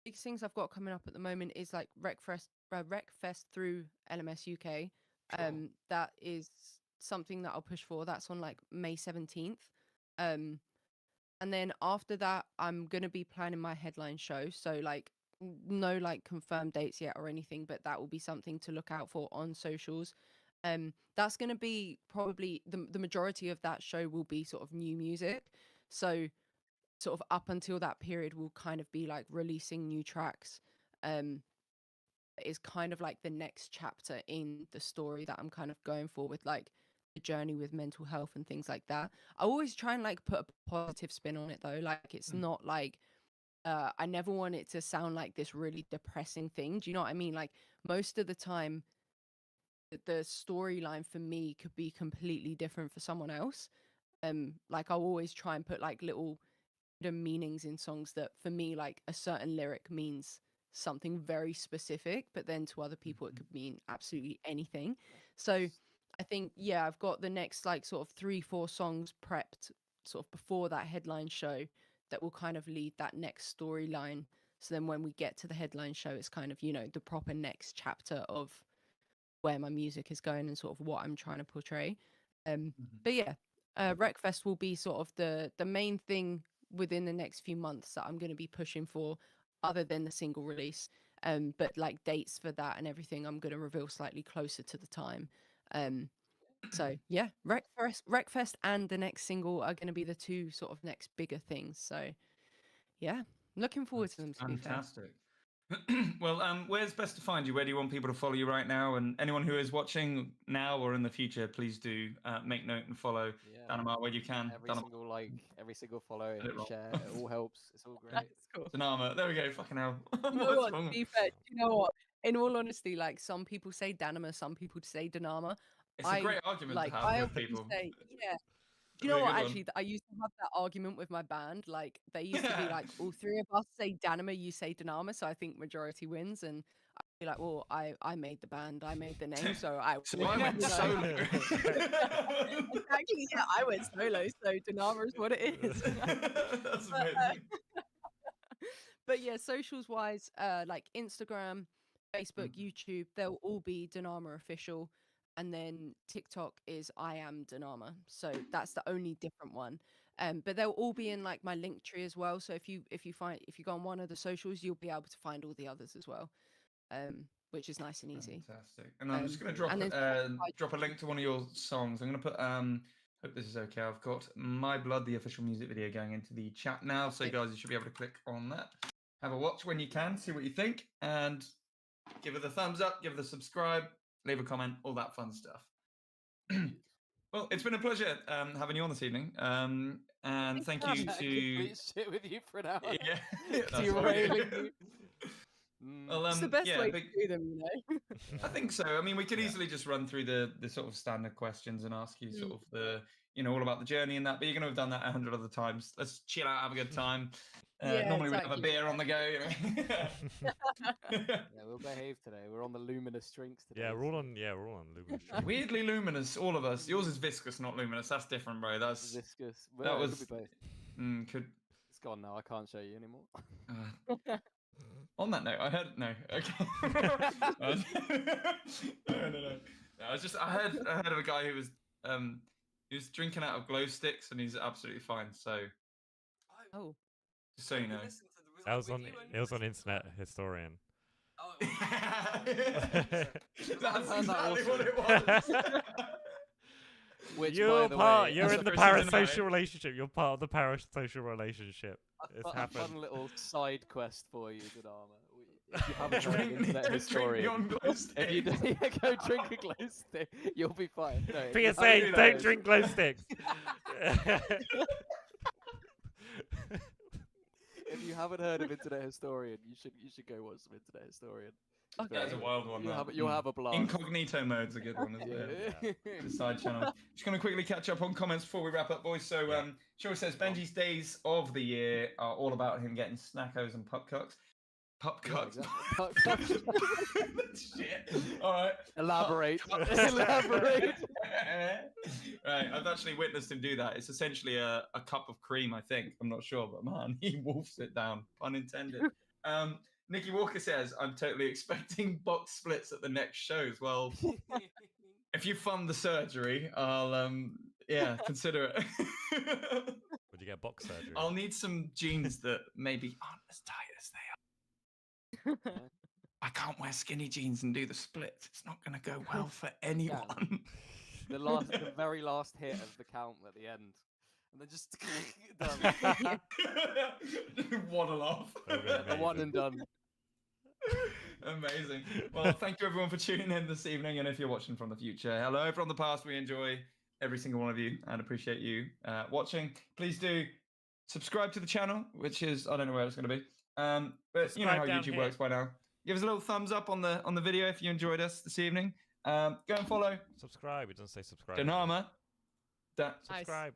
biggest things I've got coming up at the moment is like Wreckfest through LMS UK. Sure. That is something that I'll push for. That's on like May 17th. Um, and then after that, I'm gonna be planning my headline show. So like no like confirmed dates yet or anything, but that will be something to look out for on socials. That's gonna be probably the majority of that show will be sort of new music. So sort of up until that period will kind of be like releasing new tracks. Is kind of like the next chapter in the story that I'm kind of going for with like the journey with mental health and things like that. I always try and like put a positive spin on it though. Like it's not like I never want it to sound like this really depressing thing. Do you know what I mean? Like most of the time the storyline for me could be completely different for someone else. Like I'll always try and put like little meanings in songs that for me like a certain lyric means something very specific, but then to other people it could mean absolutely anything. So I think I've got the next like sort of 3-4 songs prepped sort of before that headline show that will kind of lead that next storyline. So then when we get to the headline show, it's kind of the proper next chapter of where my music is going and sort of what I'm trying to portray. But yeah, Wreckfest will be sort of the main thing within the next few months that I'm going to be pushing for, other than the single release. But like dates for that and everything, I'm going to reveal slightly closer to the time. So yeah, Wreckfest and the next single are going to be the two sort of next bigger things. So yeah, looking forward to them, to be fair. Fantastic. Well, where's best to find you? Where do you want people to follow you right now? And anyone who is watching now or in the future, please do make note and follow Danama where you can. Every single like, every single follow, every share, it all helps. It's all great. That's cool. Danama, there we go. Fucking hell. You know what? To be fair, you know what? In all honesty, like some people say Danama, some people say Danama. It's a great argument like to have I with always people. say, yeah. Do It'll you know be a what? good one. Actually, I used to have that argument with my band. Like they used to be like, all three of us say Danama, you say Danama, so I think majority wins. And I'd be like, well, I made the band, I made the name, so I So I went solo. Exactly, yeah, I went solo, so Danama is what it is. That's amazing. But yeah, socials wise, like Instagram, Facebook, YouTube, they'll all be Danama official. and then TikTok is I am Danama. So that's the only different one. But they'll all be in like my link tree as well. So if you go on one of the socials, you'll be able to find all the others as well. Which is nice and easy. Fantastic. And I'm just going to and then drop a link to one of your songs. I'm going to put hope this is okay. I've got My Blood, the official music video, going into the chat now. So guys, you should be able to click on that. Have a watch when you can, see what you think, and give it a thumbs up, give it a subscribe, leave a comment, all that fun stuff. Well, it's been a pleasure having you on this evening. And thank you to sit with you for an hour. Yeah, Derailing you. Well, it's the best way to do them, you know. I think so. I mean, we could easily just run through the sort of standard questions and ask you sort of the, all about the journey and that, but you're going to have done that 100 other times. Let's chill out, have a good time. Normally we have a beer on the go. Yeah, we'll behave today. We're on the luminous drinks today. Yeah, we're all on luminous drinks. Weirdly luminous, all of us. Yours is viscous, not luminous. That's different, bro. That's viscous. That was. Could be both. It's gone now. I can't show you anymore. On that note, I heard Okay. No. I heard of a guy who was drinking out of glow sticks, and he's absolutely fine. So, just so you know, it was on Internet Historian. That's exactly what it was. Which, you're in the parasocial relationship. You're part of the parasocial relationship. It's happened. Fun little side quest for you, Danama. If you haven't heard of Internet Historian, if you go drink a glow stick, you'll be fine. No, PSA: don't drink glow sticks. If you haven't heard of Internet Historian, you should go watch some Internet Historian. Okay. That's a wild one. You'll have a blast. Incognito mode's a good one, isn't it? The side channel. Just going to quickly catch up on comments before we wrap up, boys. So, Cheryl says Benji's days of the year are all about him getting snackos and pupcocks. Pupcocks. Yeah, exactly. Shit. All right. Elaborate. Elaborate. Right. I've actually witnessed him do that. It's essentially a cup of cream, I think. I'm not sure, but man, he wolfs it down. Pun intended. Nikki Walker says, I'm totally expecting box splits at the next shows. Well, if you fund the surgery, I'll, consider it. Would you get box surgery? I'll need some jeans that maybe aren't as tight as they are. I can't wear skinny jeans and do the splits. It's not going to go well for anyone. The very last hit of the count at the end. And then just done. Waddle off. A one and done. Amazing. Well, thank you everyone for tuning in this evening. And if you're watching from the future, hello from the past. We enjoy every single one of you and appreciate you watching. Please do subscribe to the channel, which is, I don't know where it's going to be. But you know how YouTube works by now. Give us a little thumbs up on the video if you enjoyed us this evening. Go and follow. Subscribe. It doesn't say subscribe. Danama. Subscribe.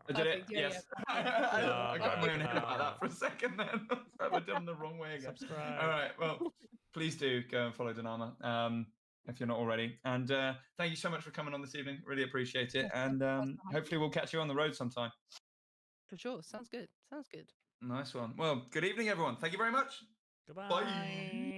I did it. Yes. I got my own head about that for a second then. I've done the wrong way again. Subscribe. All right. Well, please do go and follow Danama if you're not already. And thank you so much for coming on this evening. Really appreciate it. And hopefully we'll catch you on the road sometime. For sure. Sounds good. Nice one. Well, good evening, everyone. Thank you very much. Goodbye. Bye.